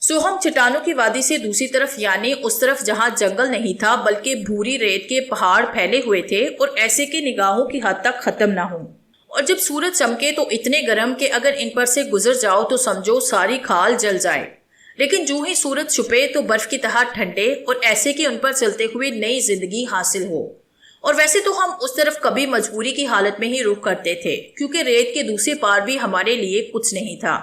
ہم چٹانوں کی وادی سے دوسری طرف یعنی اس طرف جہاں جنگل نہیں تھا بلکہ بھوری ریت کے پہاڑ پھیلے ہوئے تھے اور ایسے کہ نگاہوں کی حد تک ختم نہ ہوں، اور جب سورج چمکے تو اتنے گرم کہ اگر ان پر سے گزر جاؤ تو سمجھو ساری کھال جل جائے، لیکن جو ہی سورج چھپے تو برف کی طرح ٹھنڈے اور ایسے کہ ان پر چلتے ہوئے نئی زندگی حاصل ہو۔ اور ویسے تو ہم اس طرف کبھی مجبوری کی حالت میں ہی رخ کرتے تھے، کیونکہ ریت کے دوسرے پار بھی ہمارے لیے کچھ نہیں تھا۔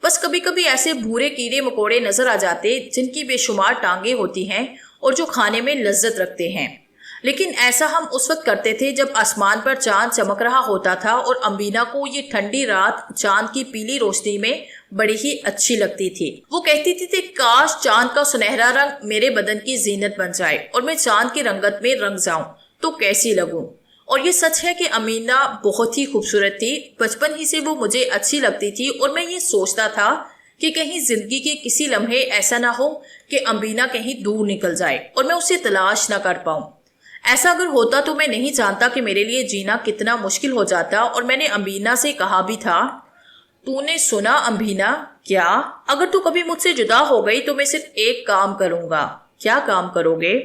بس کبھی کبھی ایسے بھورے کیڑے مکوڑے نظر آ جاتے جن کی بے شمار ٹانگیں ہوتی ہیں اور جو کھانے میں لذت رکھتے ہیں، لیکن ایسا ہم اس وقت کرتے تھے جب آسمان پر چاند چمک رہا ہوتا تھا اور امبینا کو یہ ٹھنڈی رات چاند کی پیلی روشنی میں بڑی ہی اچھی لگتی تھی۔ وہ کہتی تھی کہ کاش چاند کا سنہرا رنگ میرے بدن کی زینت بن جائے اور میں چاند کی رنگت میں رنگ جاؤں تو کیسی لگوں۔ اور یہ سچ ہے کہ امینا بہت ہی خوبصورت تھی، بچپن ہی سے وہ مجھے اچھی لگتی تھی، اور میں یہ سوچتا تھا کہ کہیں زندگی کے کسی لمحے ایسا نہ ہو کہ امینا کہیں دور نکل جائے اور میں اسے تلاش نہ کر پاؤں۔ ایسا اگر ہوتا تو میں نہیں جانتا کہ میرے لیے جینا کتنا مشکل ہو جاتا، اور میں نے امینا سے کہا بھی تھا، تو نے سنا امینا، کیا اگر تو کبھی مجھ سے جدا ہو گئی تو میں صرف ایک کام کروں گا۔ کیا کام کرو گے؟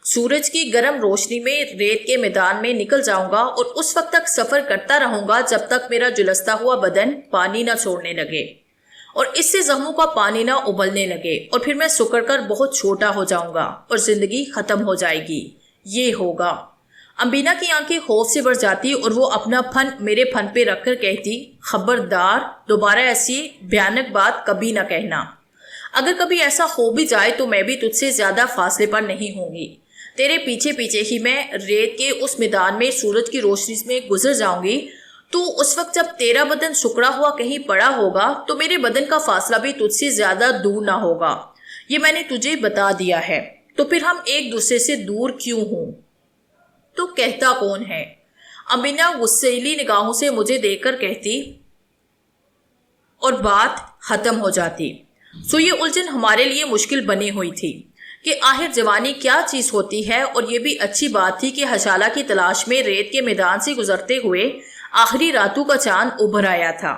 سورج کی گرم روشنی میں ریت کے میدان میں نکل جاؤں گا اور اس وقت تک سفر کرتا رہوں گا جب تک میرا جلستا ہوا بدن پانی نہ چھوڑنے لگے اور اس سے زخموں کا پانی نہ ابلنے لگے، اور پھر میں سکڑ کر بہت چھوٹا ہو جاؤں گا اور زندگی ختم ہو جائے گی۔ یہ ہوگا۔ امبینا کی آنکھیں خوف سے بھر جاتی اور وہ اپنا پھن میرے پھن پہ رکھ کر کہتی، خبردار، دوبارہ ایسی بھیانک بات کبھی نہ کہنا۔ اگر کبھی ایسا ہو بھی جائے تو میں بھی تجھ سے زیادہ فاصلے پر نہیں ہوں گی، تیرے پیچھے پیچھے ہی میں ریت کے اس میدان میں سورج کی روشنی میں گزر جاؤں گی۔ تو اس وقت جب تیرا بدن سکڑا ہوا کہیں پڑا ہوگا تو میرے بدن کا فاصلہ بھی تجھ سے زیادہ دور نہ ہوگا۔ یہ میں نے تجھے بتا دیا ہے، تو پھر ہم ایک دوسرے سے دور کیوں ہوں؟ تو کہتا کون ہے؟ امینا غصیلی نگاہوں سے مجھے دیکھ کر کہتی، اور بات ختم ہو جاتی۔ یہ الجھن ہمارے لیے مشکل بنی ہوئی تھی کہ آخر جوانی کیا چیز ہوتی ہے، اور یہ بھی اچھی بات تھی کہ حشالہ کی تلاش میں ریت کے میدان سے گزرتے ہوئے آخری راتوں کا چاند ابھر آیا تھا،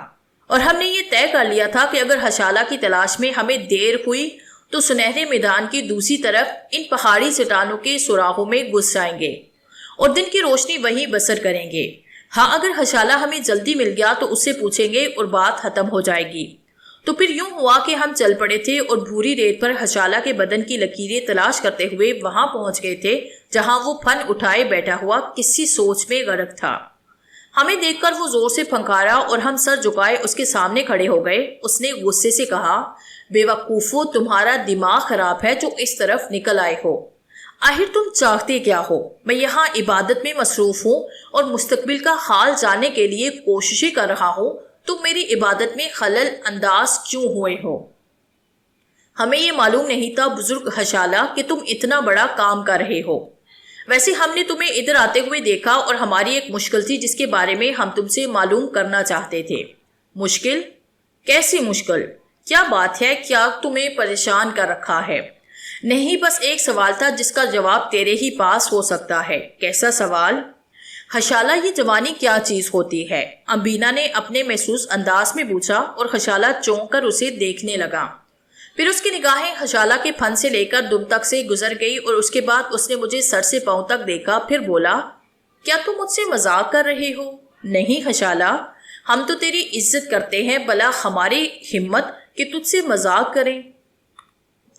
اور ہم نے یہ طے کر لیا تھا کہ اگر حشالہ کی تلاش میں ہمیں دیر ہوئی تو سنہرے میدان کی دوسری طرف ان پہاڑی چٹانوں کے سوراخوں میں گھس جائیں گے اور دن کی روشنی وہیں بسر کریں گے۔ ہاں، اگر حشالہ ہمیں جلدی مل گیا تو اس سے پوچھیں گے اور بات ختم ہو جائے گی۔ تو پھر یوں ہوا کہ ہم چل پڑے تھے اور بھوری ریت پر حشالہ کے بدن کی لکیریں تلاش کرتے ہوئے وہاں پہنچ گئے تھے جہاں وہ پھن اٹھائے بیٹھا ہوا کسی سوچ میں غرق تھا۔ ہمیں دیکھ کر وہ زور سے پھنکارا اور ہم سر جھکائے اس کے سامنے کھڑے ہو گئے۔ اس نے غصے سے کہا، بے وقوفو، تمہارا دماغ خراب ہے جو اس طرف نکل آئے ہو۔ آخر تم چاہتے کیا ہو؟ میں یہاں عبادت میں مصروف ہوں اور مستقبل کا حال جاننے کے لیے کوششیں کر رہا ہوں، تم میری عبادت میں خلل انداز کیوں ہوئے ہو؟ ہمیں یہ معلوم نہیں تھا بزرگ حشالہ کہ تم اتنا بڑا کام کر رہے ہو۔ ویسے ہم نے تمہیں ادھر آتے ہوئے دیکھا اور ہماری ایک مشکل تھی جس کے بارے میں ہم تم سے معلوم کرنا چاہتے تھے۔ مشکل؟ کیسی مشکل؟ کیا بات ہے؟ کیا تمہیں پریشان کر رکھا ہے؟ نہیں، بس ایک سوال تھا جس کا جواب تیرے ہی پاس ہو سکتا ہے۔ کیسا سوال؟ حشالہ، یہ جوانی کیا چیز ہوتی ہے؟ امبینا نے اپنے محسوس انداز میں پوچھا اور حشالہ چونک کر اسے دیکھنے لگا۔ پھر اس کی نگاہیں حشالہ کے پھن سے لے کر دم تک سے گزر گئی اور اس کے بعد اس نے مجھے سر سے پاؤں تک دیکھا، پھر بولا، کیا تم مجھ سے مذاق کر رہے ہو؟ نہیں حشالہ، ہم تو تیری عزت کرتے ہیں، بھلا ہماری ہمت کہ تجھ سے مذاق کریں۔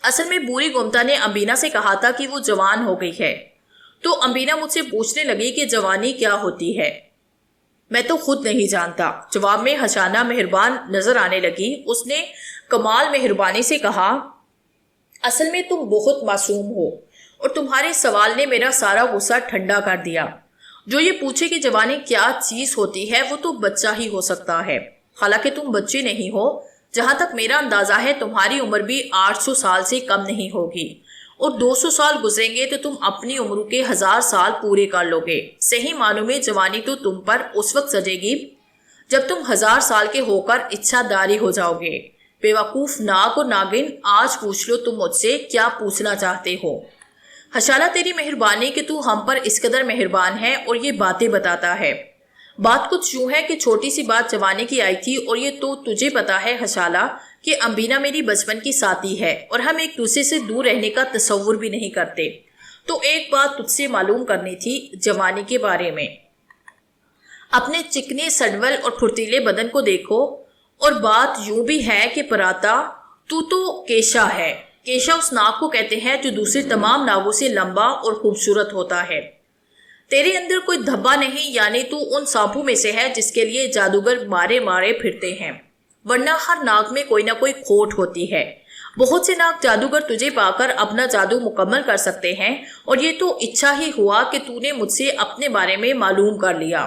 اصل میں بوری گومتا نے امبینا سے کہا تھا کہ وہ جوان ہو گئی ہے، تو امبینا مجھ سے پوچھنے لگی کہ جوانی کیا ہوتی ہے۔ میں تو خود نہیں جانتا، جواب میں حشانہ مہربان نظر آنے لگی۔ اس نے کمال مہربانی سے کہا، اصل میں تم بہت معصوم ہو اور تمہارے سوال نے میرا سارا غصہ ٹھنڈا کر دیا۔ جو یہ پوچھے کہ جوانی کیا چیز ہوتی ہے وہ تو بچہ ہی ہو سکتا ہے، حالانکہ تم بچے نہیں ہو۔ جہاں تک میرا اندازہ ہے تمہاری عمر بھی 800 سال سے کم نہیں ہوگی، اور 200 سال گزریں گے تو تم اپنی عمر کے 1000 سال پورے کر لو گے۔ صحیح معنوں میں جوانی تو تم پر اس وقت سجے گی جب تم 1000 سال کے ہو کر اچھا داری ہو جاؤ گے۔ بے وقوف ناک اور ناگن، آج پوچھ لو تم مجھ سے کیا پوچھنا چاہتے ہو۔ حشالہ، تیری مہربانی کہ تو ہم پر اس قدر مہربان ہے اور یہ باتیں بتاتا ہے۔ بات کچھ یوں ہے کہ چھوٹی سی بات جوانے کی آئی تھی، اور یہ تو تجھے پتا ہے حشالہ کہ امبینا میری بچپن کی ساتھی ہے اور ہم ایک دوسرے سے دور رہنے کا تصور بھی نہیں کرتے۔ تو ایک بات تجھ سے معلوم کرنی تھی جوانی کے بارے میں۔ اپنے چکنے سڈول اور پھرتیلے بدن کو دیکھو، اور بات یوں بھی ہے کہ پراتا تو کیشا ہے۔ کیشا اس ناگ کو کہتے ہیں جو دوسرے تمام ناگوں سے لمبا اور خوبصورت ہوتا ہے۔ تیرے اندر کوئی دھبا نہیں، یعنی تو ان سانپوں میں سے ہے جس کے لیے جادوگر مارے مارے پھرتے ہیں، ورنہ ہر ناگ میں کوئی نہ کوئی کھوٹ ہوتی ہے۔ بہت سے ناگ جادوگر تجھے پا کر اپنا جادو مکمل کر سکتے ہیں، اور یہ تو اچھا ہی ہوا کہ تو نے مجھ سے اپنے بارے میں معلوم کر لیا،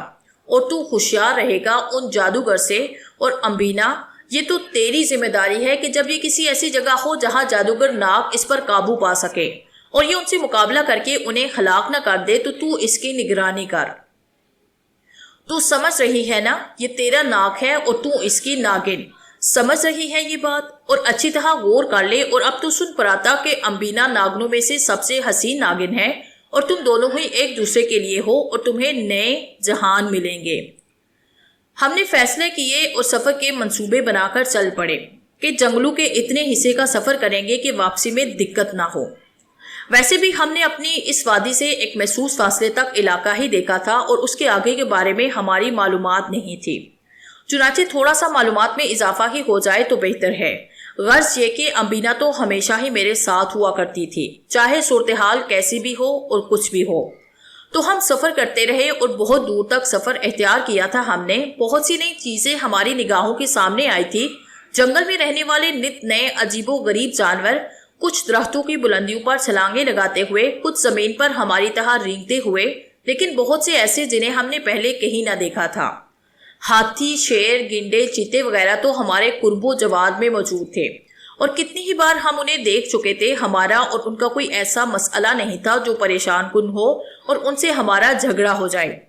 اور تو ہوشیار رہے گا ان جادوگر سے۔ اور امبینا، یہ تو تیری ذمہ داری ہے کہ جب یہ کسی ایسی جگہ ہو جہاں جادوگر ناگ اس پر قابو پا سکے اور یہ ان سے مقابلہ کر کے انہیں ہلاک نہ کر دے، تو اس کی نگرانی کر۔ تو سمجھ رہی ہے نا، یہ تیرا ناگ ہے اور تو اس کی ناگن۔ سمجھ رہی ہے یہ بات؟ اور اچھی طرح غور کر لے، اور اب تو سن پراتا کہ امبینا ناگنوں میں سے سب سے حسین ناگن ہے، اور تم دونوں ہی ایک دوسرے کے لیے ہو، اور تمہیں نئے جہان ملیں گے۔ ہم نے فیصلے کیے اور سفر کے منصوبے بنا کر چل پڑے کہ جنگلوں کے اتنے حصے کا سفر کریں گے کہ واپسی میں دقت نہ ہو۔ ویسے بھی ہم نے اپنی اس وادی سے ایک محسوس فاصلے تک علاقہ ہی دیکھا تھا، اور اس کے آگے کے بارے میں ہماری معلومات نہیں تھی۔ چنانچہ تھوڑا سا معلومات میں اضافہ ہی ہو جائے تو بہتر ہے۔ غرض یہ کہ امبینا تو ہمیشہ ہی میرے ساتھ ہوا کرتی تھی، چاہے صورتحال کیسی بھی ہو اور کچھ بھی ہو۔ تو ہم سفر کرتے رہے اور بہت دور تک سفر اختیار کیا تھا ہم نے۔ بہت سی نئی چیزیں ہماری نگاہوں کے سامنے آئی تھی۔ جنگل میں رہنے والے نت نئے عجیب و غریب جانور، کچھ درختوں کی بلندیوں پر چھلانگیں لگاتے ہوئے، کچھ زمین پر ہماری طرح رینگتے ہوئے، لیکن بہت سے ایسے جنہیں ہم نے پہلے کہیں نہ دیکھا تھا۔ ہاتھی، شیر، گینڈے، چیتے وغیرہ تو ہمارے قرب و جواد میں موجود تھے، اور کتنی ہی بار ہم انہیں دیکھ چکے تھے۔ ہمارا اور ان کا کوئی ایسا مسئلہ نہیں تھا جو پریشان کن ہو اور ان سے ہمارا جھگڑا ہو جائے۔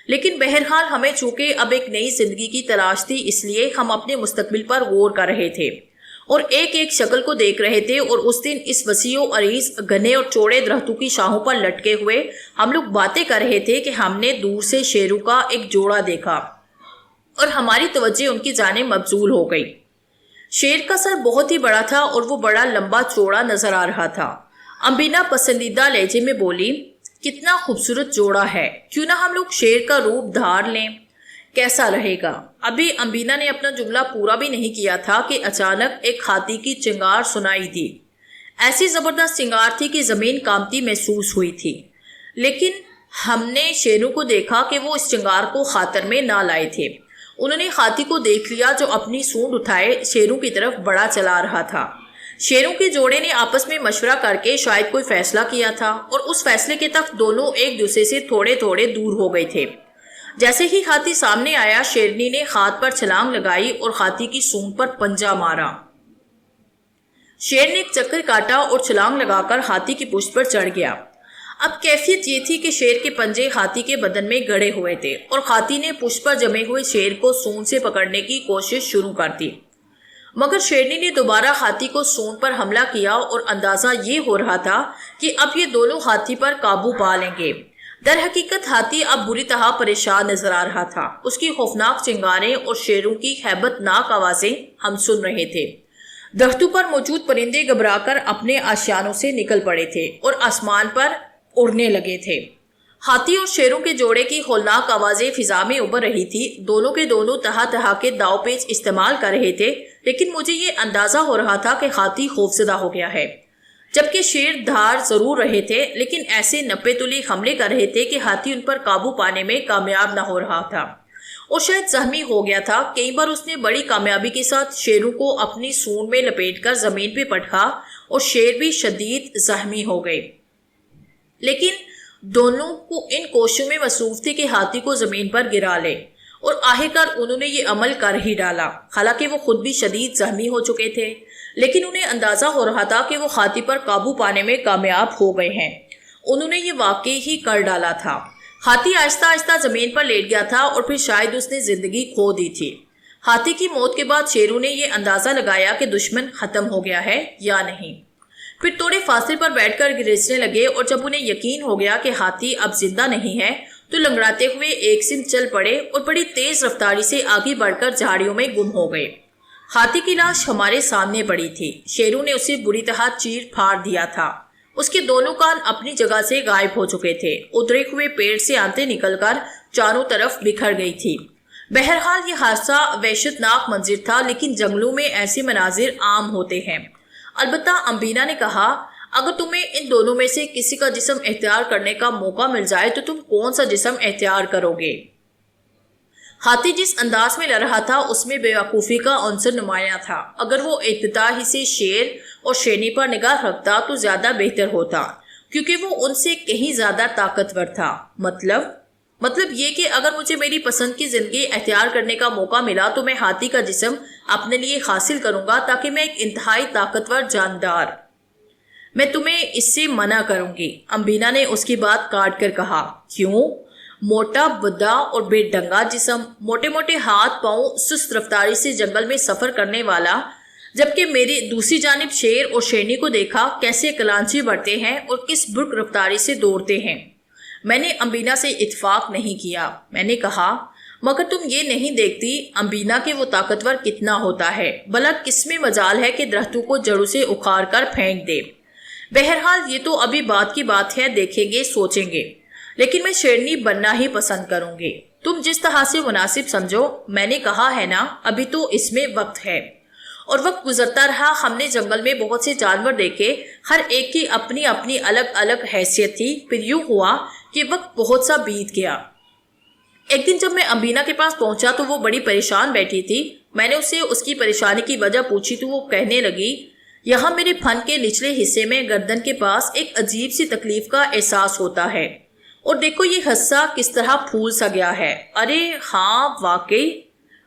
لیکن بہرحال ہمیں چونکہ اب ایک نئی زندگی کی تلاش تھی، اس لیے ہم اپنے مستقبل پر غور کر رہے تھے اور ایک ایک شکل کو دیکھ رہے تھے۔ اور اس دن اس وسیع و عریض گھنے اور چوڑے درختوں کی شاخوں پر لٹکے ہوئے ہم لوگ باتیں کر رہے تھے کہ ہم نے دور سے شیروں کا ایک جوڑا دیکھا اور ہماری توجہ ان کی جانب مبذول ہو گئی۔ شیر کا سر بہت ہی بڑا تھا اور وہ بڑا لمبا چوڑا نظر آ رہا تھا۔ امبینا پسندیدہ لہجے میں بولی، کتنا خوبصورت جوڑا ہے، کیوں نہ ہم لوگ شیر کا روپ دھار لیں؟ کیسا رہے گا؟ ابھی امبینا نے اپنا جملہ پورا بھی نہیں کیا تھا کہ اچانک ایک ہاتھی کی چنگار سنائی دی۔ ایسی زبردست چنگار تھی کہ زمین کانپتی محسوس ہوئی تھی، لیکن ہم نے شیروں کو دیکھا کہ وہ اس چنگار کو خاطر میں نہ لائے تھے۔ انہوں نے ہاتھی کو دیکھ لیا جو اپنی سونڈ اٹھائے شیروں کی طرف بڑا چلا رہا تھا۔ شیروں کے جوڑے نے آپس میں مشورہ کر کے شاید کوئی فیصلہ کیا تھا، اور اس فیصلے کے تک دونوں ایک دوسرے سے تھوڑے تھوڑے دور ہو گئے تھے۔ جیسے ہی ہاتھی سامنے آیا، شیرنی نے ہاتھ پر چھلانگ لگائی اور ہاتھی کی سونڈ پر پنجہ مارا۔ شیر نے ایک چکر کاٹا اور چھلانگ لگا کر ہاتھی کی پشت پر چڑھ گیا۔ اب کیفیت یہ تھی کہ شیر کے پنجے ہاتھی کے بدن میں گڑے ہوئے تھے، اور ہاتھی نے پشت پر جمے ہوئے شیر کو سونڈ سے پکڑنے کی کوشش شروع کر دی، مگر شیرنی نے دوبارہ ہاتھی کو سونڈ پر حملہ کیا، اور اندازہ یہ ہو رہا تھا کہ اب یہ دونوں ہاتھی پر قابو پا لیں گے۔ در حقیقت ہاتھی اب بری طرح پریشان نظر آ رہا تھا۔ اس کی خوفناک چنگاریں اور شیروں کی ہیبت ناک آوازیں ہم سن رہے تھے۔ درختوں پر موجود پرندے گھبرا کر اپنے آشیانوں سے نکل پڑے تھے اور آسمان پر اڑنے لگے تھے۔ ہاتھی اور شیروں کے جوڑے کی ہولناک آوازیں فضا میں ابھر رہی تھی۔ دونوں کے دونوں طرح طرح کے داؤ پیچ استعمال کر رہے تھے، لیکن مجھے یہ اندازہ ہو رہا تھا کہ ہاتھی خوفزدہ ہو گیا ہے، جبکہ شیر دھار ضرور رہے تھے، لیکن ایسے نپے تلے حملے کر رہے تھے کہ ہاتھی ان پر قابو پانے میں کامیاب نہ ہو رہا تھا، اور شاید زخمی ہو گیا تھا۔ کئی بار اس نے بڑی کامیابی کے ساتھ شیروں کو اپنی سونڈ میں لپیٹ کر زمین پہ پٹکا، اور شیر بھی شدید زخمی ہو گئے، لیکن دونوں کو ان کوششوں میں مصروف تھے کہ ہاتھی کو زمین پر گرا لے، اور آخرکار انہوں نے یہ عمل کر ہی ڈالا۔ حالانکہ وہ خود بھی شدید زخمی ہو چکے تھے، لیکن انہیں اندازہ ہو رہا تھا کہ وہ ہاتھی پر قابو پانے میں کامیاب ہو گئے ہیں۔ انہوں نے یہ واقعی ہی کر ڈالا تھا۔ ہاتھی آہستہ آہستہ زمین پر لیٹ گیا تھا، اور پھر شاید اس نے زندگی کھو دی تھی۔ ہاتھی کی موت کے بعد شیروں نے یہ اندازہ لگایا کہ دشمن ختم ہو گیا ہے یا نہیں۔ پھر تھوڑے فاصلے پر بیٹھ کر گرجنے لگے، اور جب انہیں یقین ہو گیا کہ ہاتھی اب زندہ نہیں ہے، تو لنگڑاتے ہوئے ایک سمت چل پڑے اور بڑی تیز رفتاری سے آگے بڑھ کر جھاڑیوں میں گم ہو گئے۔ ہاتھی کی لاش ہمارے سامنے پڑی تھی۔ شیروں نے اسے بری طرح چیر پھاڑ دیا تھا۔ اس کے دونوں کان اپنی جگہ سے غائب ہو چکے تھے۔ ادھرے ہوئے پیڑ سے آنتیں نکل کر چاروں طرف بکھر گئی تھی۔ بہرحال یہ حادثہ وحشت ناک منظر تھا، لیکن جنگلوں میں ایسے مناظر عام ہوتے ہیں۔ البتہ امبینا نے کہا، اگر تمہیں ان دونوں میں سے کسی کا جسم اختیار کرنے کا موقع مل جائے تو تم کون سا جسم اختیار کرو گے؟ ہاتھی جس انداز میں لڑ رہا تھا اس میں بے وقوفی کا عنصر نمایاں تھا۔ اگر وہ ابتدا ہی سے شیر اور شیرنی پر نگاہ رکھتا تو زیادہ بہتر ہوتا، کیونکہ وہ ان سے کہیں زیادہ طاقتور تھا۔ مطلب یہ کہ اگر مجھے میری پسند کی زندگی اختیار کرنے کا موقع ملا تو میں ہاتھی کا جسم اپنے لیے حاصل کروں گا، تاکہ میں ایک انتہائی طاقتور جاندار۔ میں تمہیں اس سے منع کروں گی، امبینا نے اس کی بات کاٹ کر کہا۔ کیوں؟ موٹا بڈھا اور بے ڈنگا جسم، موٹے موٹے ہاتھ پاؤں، سست رفتاری سے جنگل میں سفر کرنے والا، جبکہ میری دوسری جانب شیر اور شیرنی کو دیکھا کیسے کلانچی بڑھتے ہیں اور کس برق رفتاری سے دوڑتے ہیں۔ میں نے امبینا سے اتفاق نہیں کیا۔ میں نے کہا، مگر تم یہ نہیں دیکھتی امبینا کہ وہ طاقتور کتنا ہوتا ہے؟ بھلا کس میں مجال ہے کہ درختوں کو جڑوں سے اکھاڑ کر پھینک دے؟ بہرحال یہ تو ابھی بات کی بات ہے، دیکھیں گے، سوچیں گے، لیکن میں شیرنی بننا ہی پسند کروں گی۔ تم جس طرح سے مناسب سمجھو۔ میں نے کہا ہے نا، ابھی تو اس میں وقت ہے۔ اور وقت گزرتا رہا۔ ہم نے جنگل میں بہت سے جانور دیکھے، ہر ایک کی اپنی اپنی الگ الگ حیثیت تھی۔ پھر یوں ہوا کہ وقت بہت سا بیت گیا۔ ایک دن جب میں امبینا کے پاس پہنچا تو وہ بڑی پریشان بیٹھی تھی۔ میں نے اسے اس کی پریشانی کی وجہ پوچھی تو وہ کہنے لگی، یہاں میرے پھن کے نچلے حصے میں گردن کے پاس ایک عجیب سی تکلیف کا احساس ہوتا ہے، اور دیکھو یہ حصہ کس طرح پھول سا گیا ہے۔ ارے ہاں واقعی،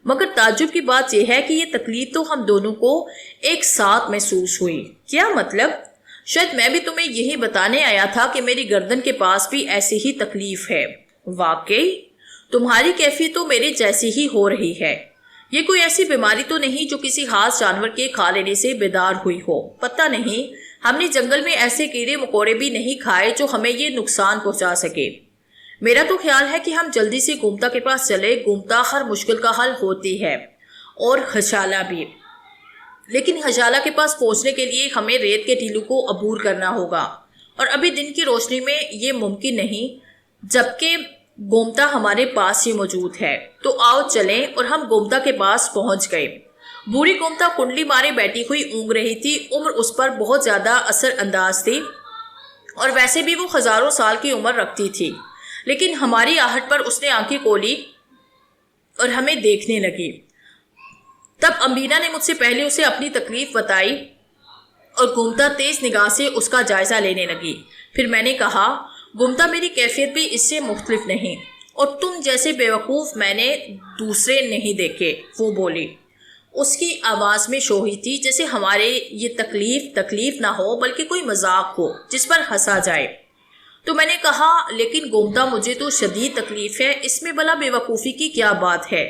مگر تعجب کی بات یہ ہے کہ یہ تکلیف تو ہم دونوں کو ایک ساتھ محسوس ہوئی۔ کیا مطلب؟ شاید میں بھی تمہیں یہی بتانے آیا تھا کہ میری گردن کے پاس بھی ایسی ہی تکلیف ہے۔ واقعی تمہاری کیفیت تو میرے جیسی ہی ہو رہی ہے۔ یہ کوئی ایسی بیماری تو نہیں جو کسی خاص جانور کے کھا لینے سے بیدار ہوئی ہو؟ پتہ نہیں، ہم نے جنگل میں ایسے کیڑے مکوڑے بھی نہیں کھائے جو ہمیں یہ نقصان پہنچا سکے۔ میرا تو خیال ہے کہ ہم جلدی سے گومتا کے پاس چلے۔ گومتا ہر مشکل کا حل ہوتی ہے، اور ہشالہ بھی، لیکن ہشالہ کے پاس پہنچنے کے لیے ہمیں ریت کے ٹیلوں کو عبور کرنا ہوگا، اور ابھی دن کی روشنی میں یہ ممکن نہیں، جبکہ گومتا ہمارے پاس ہی موجود ہے۔ تو آؤ چلیں۔ اور ہم گومتا کے پاس پہنچ گئے۔ بوڑھی گومتا کنڈلی مارے بیٹھی ہوئی اونگ رہی تھی۔ عمر اس پر بہت زیادہ اثر انداز تھی، اور ویسے بھی وہ ہزاروں سال کی عمر رکھتی تھی، لیکن ہماری آہٹ پر اس نے آنکھیں کھولی اور ہمیں دیکھنے لگی۔ تب امبینا نے مجھ سے پہلے اسے اپنی تکلیف بتائی، اور گومتا تیز نگاہ سے اس کا جائزہ لینے لگی۔ پھر میں نے کہا، گومتا میری کیفیت بھی اس سے مختلف نہیں، اور تم جیسے بیوقوف میں نے دوسرے نہیں دیکھے، وہ بولی۔ اس کی آواز میں شوخی تھی، جیسے ہمارے یہ تکلیف نہ ہو بلکہ کوئی مذاق ہو جس پر ہنسا جائے۔ تو میں نے کہا، لیکن گومتا مجھے تو شدید تکلیف ہے، اس میں بھلا بے وقوفی کی کیا بات ہے؟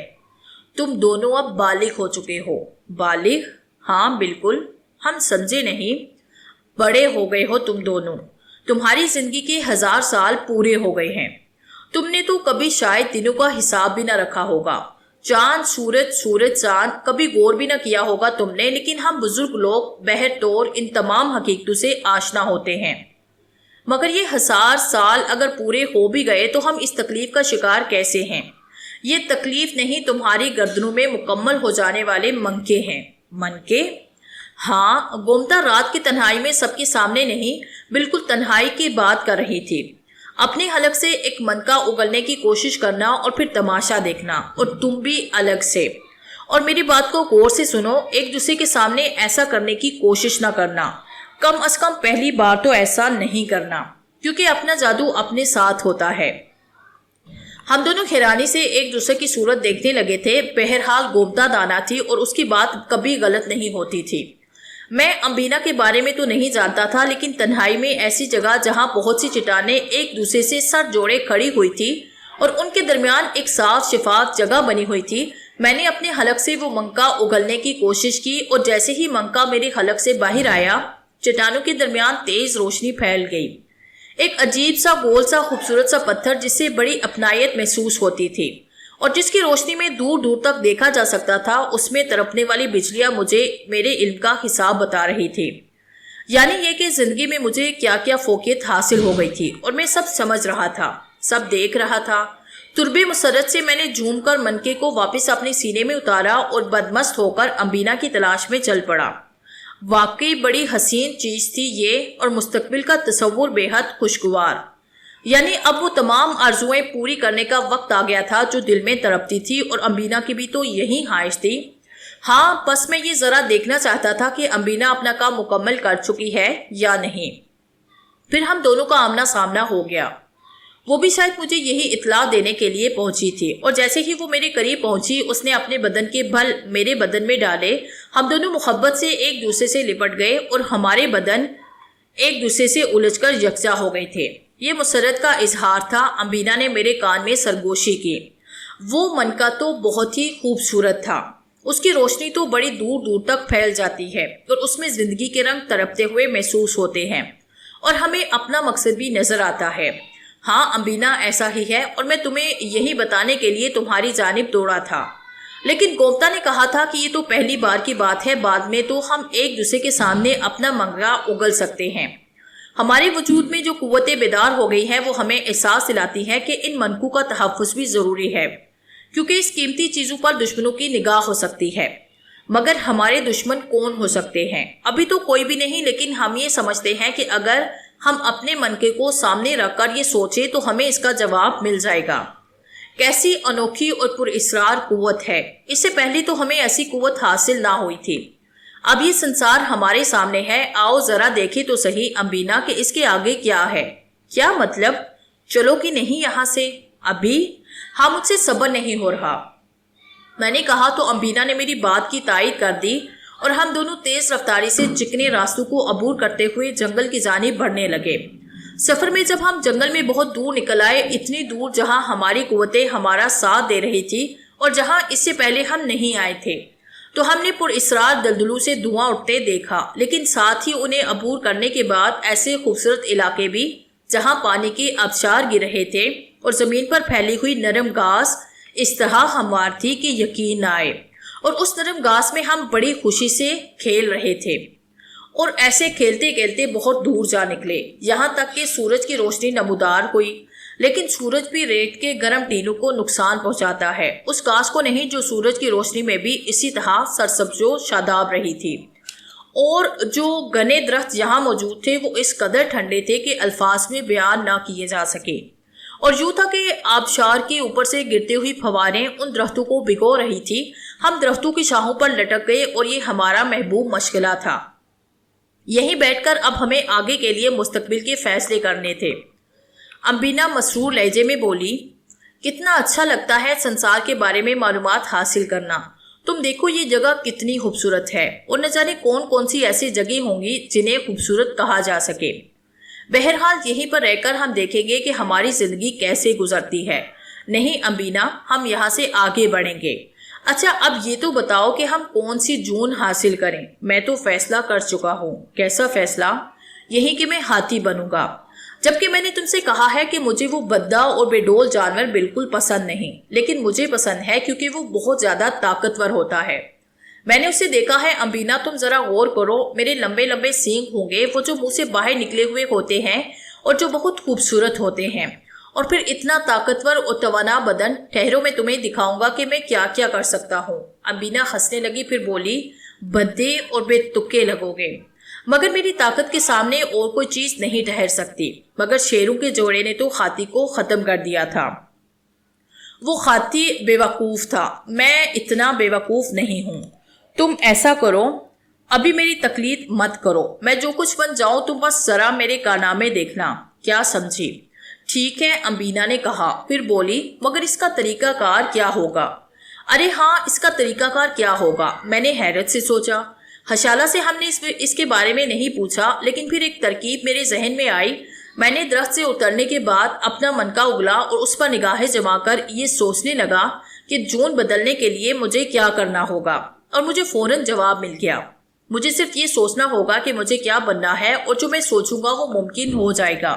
تم دونوں اب بالغ ہو چکے ہو۔ بالغ؟ ہاں بالکل، ہم سمجھے نہیں۔ بڑے ہو گئے ہو تم دونوں، تمہاری زندگی کے 1000 سال پورے ہو گئے ہیں۔ تم نے تو کبھی شاید دنوں کا حساب بھی نہ رکھا ہوگا، چاند سورج چاند کبھی غور بھی نہ کیا ہوگا تم نے، لیکن ہم بزرگ لوگ بہر طور ان تمام حقیقتوں سے آشنا ہوتے ہیں۔ مگر یہ 1000 سال اگر پورے ہو بھی گئے تو ہم اس تکلیف کا شکار کیسے ہیں؟ یہ تکلیف نہیں، تمہاری گردنوں میں مکمل ہو جانے والے منکے ہیں۔ منکے؟ ہاں، گومتا رات کی تنہائی میں سب کے سامنے نہیں، بالکل تنہائی کی بات کر رہی تھی۔ اپنے حلق سے ایک منکا اگلنے کی کوشش کرنا اور پھر تماشا دیکھنا، اور تم بھی الگ سے۔ اور میری بات کو غور سے سنو، ایک دوسرے کے سامنے ایسا کرنے کی کوشش نہ کرنا، کم از کم پہلی بار تو ایسا نہیں کرنا، کیونکہ اپنا جادو اپنے ساتھ ہوتا ہے۔ ہم دونوں حیرانی سے ایک دوسرے کی صورت دیکھنے لگے تھے۔ بہرحال گومتا دانا تھی اور اس کی بات کبھی غلط نہیں ہوتی تھی۔ میں امبینا کے بارے میں تو نہیں جانتا تھا، لیکن تنہائی میں ایسی جگہ جہاں بہت سی چٹانیں ایک دوسرے سے سر جوڑے کھڑی ہوئی تھی اور ان کے درمیان ایک صاف شفاف جگہ بنی ہوئی تھی، میں نے اپنے حلق سے وہ منکا اگلنے کی کوشش کی، اور جیسے ہی منکا میرے حلق سے باہر آیا، چٹانوں کے درمیان تیز روشنی پھیل گئی۔ ایک عجیب سا گول سا خوبصورت سا پتھر جس سے بڑی اپنائیت محسوس ہوتی تھی اور جس کی روشنی میں دور دور تک دیکھا جا سکتا تھا، اس میں تڑپنے والی بجلیاں مجھے میرے علم کا حساب بتا رہی تھی، یعنی یہ کہ زندگی میں مجھے کیا کیا فوقیت حاصل ہو گئی تھی، اور میں سب سمجھ رہا تھا، سب دیکھ رہا تھا۔ ترب مسرت سے میں نے جھوم کر منکے کو واپس اپنے سینے میں اتارا اور بدمست ہو کر امبینا کی تلاش میں چل پڑا۔ واقعی بڑی حسین چیز تھی یہ، اور مستقبل کا تصور بے حد خوشگوار، یعنی اب وہ تمام آرزوئیں پوری کرنے کا وقت آ گیا تھا جو دل میں تڑپتی تھی، اور امبینا کی بھی تو یہی خواہش تھی۔ ہاں، بس میں یہ ذرا دیکھنا چاہتا تھا کہ امبینا اپنا کام مکمل کر چکی ہے یا نہیں۔ پھر ہم دونوں کا آمنا سامنا ہو گیا۔ وہ بھی شاید مجھے یہی اطلاع دینے کے لیے پہنچی تھی، اور جیسے ہی وہ میرے قریب پہنچی اس نے اپنے بدن کے بھل میرے بدن میں ڈالے۔ ہم دونوں محبت سے ایک دوسرے سے لپٹ گئے اور ہمارے بدن ایک دوسرے سے الجھ کر یکجا ہو گئے تھے۔ یہ مسرت کا اظہار تھا۔ امبینا نے میرے کان میں سرگوشی کی۔ وہ منکا تو بہت ہی خوبصورت تھا، اس کی روشنی تو بڑی دور دور تک پھیل جاتی ہے، اور اس میں زندگی کے رنگ تڑپتے ہوئے محسوس ہوتے ہیں، اور ہمیں اپنا مقصد بھی نظر آتا ہے۔ ہاں امبینا، ایسا ہی ہے، اور میں تمہیں یہی بتانے کے لیے تمہاری جانب دوڑا تھا، لیکن گوپتا نے کہا تھا کہ یہ تو پہلی بار کی بات ہے، بعد میں تو ہم ایک دوسرے کے سامنے اپنا منگا اگل سکتے ہیں۔ ہمارے وجود میں جو قوت بیدار ہو گئی ہے وہ ہمیں احساس دلاتی ہے کہ ان منکوں کا تحفظ بھی ضروری ہے، کیونکہ اس قیمتی چیزوں پر دشمنوں کی نگاہ ہو سکتی ہے۔ مگر ہمارے دشمن کون ہو سکتے ہیں؟ ابھی تو کوئی بھی نہیں، لیکن ہم یہ سمجھتے ہیں کہ اگر ہم اپنے منکے کو سامنے رکھ کر یہ سوچیں تو ہمیں اس کا جواب مل جائے گا۔ کیسی انوکھی اور پر اسرار قوت ہے! اس سے پہلے تو ہمیں ایسی قوت حاصل نہ ہوئی تھی۔ اب یہ سنسار ہمارے سامنے ہے، آؤ ذرا دیکھیں تو صحیح امبینا کہ اس کے آگے کیا ہے۔ کیا مطلب؟ چلو کہ نہیں یہاں سے؟ ابھی؟ ہاں، مجھ سے صبر نہیں ہو رہا، میں نے کہا تو امبینا نے میری بات کی تائید کر دی، اور ہم دونوں تیز رفتاری سے چکنے راستوں کو عبور کرتے ہوئے جنگل کی جانب بڑھنے لگے۔ سفر میں جب ہم جنگل میں بہت دور نکل آئے، اتنی دور جہاں ہماری قوتیں ہمارا ساتھ دے رہی تھی اور جہاں اس سے پہلے ہم نہیں آئے تھے، تو ہم نے پر اسرار دلدلوں سے دھواں اٹھتے دیکھا، لیکن ساتھ ہی انہیں عبور کرنے کے بعد ایسے خوبصورت علاقے بھی جہاں پانی کے آبشار گر رہے تھے اور زمین پر پھیلی ہوئی نرم گھاس اس طرح ہموار تھی کہ یقین نہ آئے، اور اس نرم گھاس میں ہم بڑی خوشی سے کھیل رہے تھے، اور ایسے کھیلتے کھیلتے بہت دور جا نکلے، یہاں تک کہ سورج کی روشنی نمودار ہوئی۔ لیکن سورج بھی ریت کے گرم ٹینوں کو نقصان پہنچاتا ہے، اس گھاس کو نہیں جو سورج کی روشنی میں بھی اسی طرح سرسبز و شاداب رہی تھی، اور جو گھنے درخت یہاں موجود تھے وہ اس قدر ٹھنڈے تھے کہ الفاظ میں بیان نہ کیے جا سکے، اور یوں تھا کہ آبشار کے اوپر سے گرتے ہوئی فواریں ان درختوں کو بھگو رہی تھی۔ ہم درختوں کی شاخوں پر لٹک گئے، اور یہ ہمارا محبوب مشغلہ تھا۔ یہیں بیٹھ کر اب ہمیں آگے کے لیے مستقبل کے فیصلے کرنے تھے۔ امبینا مسرور لہجے میں بولی، کتنا اچھا لگتا ہے سنسار کے بارے میں معلومات حاصل کرنا۔ تم دیکھو یہ جگہ کتنی خوبصورت ہے، اور نہ جانے کون کون سی ایسی جگہ ہوں گی جنہیں خوبصورت کہا جا سکے۔ بہرحال یہیں پر رہ کر ہم دیکھیں گے کہ ہماری زندگی کیسے گزرتی ہے۔ نہیں امبینا، ہم یہاں سے آگے بڑھیں گے۔ اچھا، اب یہ تو بتاؤ کہ ہم کون سی جون حاصل کریں؟ میں تو فیصلہ کر چکا ہوں۔ کیسا فیصلہ؟ یہی کہ میں ہاتھی بنوں گا، جبکہ میں نے تم سے کہا ہے کہ مجھے وہ بدا اور بے ڈول جانور بالکل پسند نہیں، لیکن مجھے پسند ہے کیونکہ وہ بہت زیادہ طاقتور ہوتا ہے۔ میں نے اسے دیکھا ہے امبینا، تم ذرا غور کرو، میرے لمبے لمبے سینگ ہوں گے، وہ جو منہ سے باہر نکلے ہوئے ہوتے ہیں اور جو بہت خوبصورت ہوتے ہیں، اور پھر اتنا طاقتور اور توانا بدن۔ ٹھہرو، میں تمہیں دکھاؤں گا کہ میں کیا کیا کر سکتا ہوں۔ امبینا ہنسنے لگی، پھر بولی، بدے اور بے تکے لگو گے، مگر میری طاقت کے سامنے اور کوئی چیز نہیں ٹھہر سکتی۔ مگر شیروں کے جوڑے نے تو ہاتھی کو ختم کر دیا تھا۔ وہ ہاتھی بیوقوف تھا، میں اتنا بیوقوف نہیں ہوں۔ تم ایسا کرو، ابھی میری تقلید مت کرو، میں جو کچھ بن جاؤں تم بس ذرا میرے کارنامے دیکھنا، کیا سمجھی؟ ٹھیک ہے، امبینا نے کہا، پھر بولی، مگر اس کا طریقہ کار کیا ہوگا؟ ارے ہاں، اس کا طریقہ کار کیا ہوگا؟ میں نے حیرت سے سوچا۔ حشالہ سے ہم نے اس کے بارے میں نہیں پوچھا، لیکن پھر ایک ترکیب میرے ذہن میں آئی۔ میں نے درخت سے اترنے کے بعد اپنا منکا اگلا اور اس پر نگاہیں جما کر یہ سوچنے لگا کہ جون بدلنے کے لیے مجھے کیا کرنا ہوگا، اور مجھے فوراً جواب مل گیا۔ مجھے صرف یہ سوچنا ہوگا کہ مجھے کیا بننا ہے، اور جو میں سوچوں گا وہ ممکن ہو جائے گا۔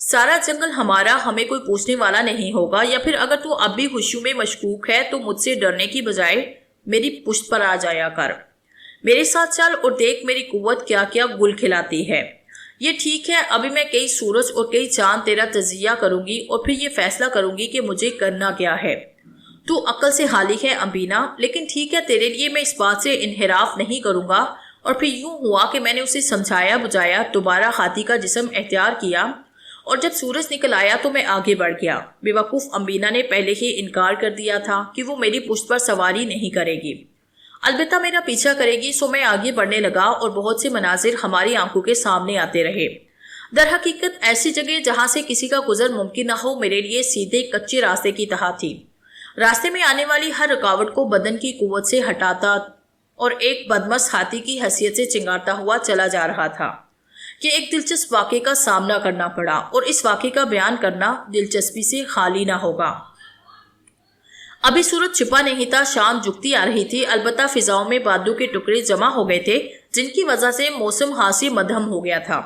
سارا جنگل ہمارا، ہمیں کوئی پوچھنے والا نہیں ہوگا، یا پھر اگر تو اب بھی خوشیوں میں مشکوک ہے تو مجھ سے ڈرنے کی بجائے میری پشت پر آ جایا کر، میرے ساتھ چل اور دیکھ میری قوت کیا کیا گل کھلاتی ہے۔ یہ ٹھیک ہے، ابھی میں کئی سورج اور کئی چاند تیرا تجزیہ کروں گی اور پھر یہ فیصلہ کروں گی کہ مجھے کرنا کیا ہے۔ تو عقل سے خالی ہے امبینا، لیکن ٹھیک ہے، تیرے لیے میں اس بات سے انحراف نہیں کروں گا۔ اور پھر یوں ہوا کہ میں نے اسے سمجھایا بجایا، دوبارہ ہاتھی کا جسم اختیار کیا، اور جب سورج نکل آیا تو میں آگے بڑھ گیا۔ بے وقوف امبینا نے پہلے ہی انکار کر دیا تھا کہ وہ میری پشت پر سواری نہیں کرے گی، البتہ میرا پیچھا کرے گی، سو میں آگے بڑھنے لگا اور بہت سے مناظر ہماری آنکھوں کے سامنے آتے رہے۔ در حقیقت ایسی جگہ جہاں سے کسی کا گزر ممکن نہ ہو میرے لیے سیدھے کچے راستے کی طرح تھی۔ راستے میں آنے والی ہر رکاوٹ کو بدن کی قوت سے ہٹاتا اور ایک بدمست ہاتھی کی حیثیت سے چنگارتا ہوا چلا جا رہا تھا کہ ایک دلچسپ واقعے کا سامنا کرنا پڑا، اور اس واقعے کا بیان کرنا دلچسپی سے خالی نہ ہوگا۔ ابھی سورج چھپا نہیں تھا، شام جھکتی آ رہی تھی، البتہ فضاؤں میں بادلوں کے ٹکڑے جمع ہو گئے تھے جن کی وجہ سے موسم ہاسی مدھم ہو گیا تھا،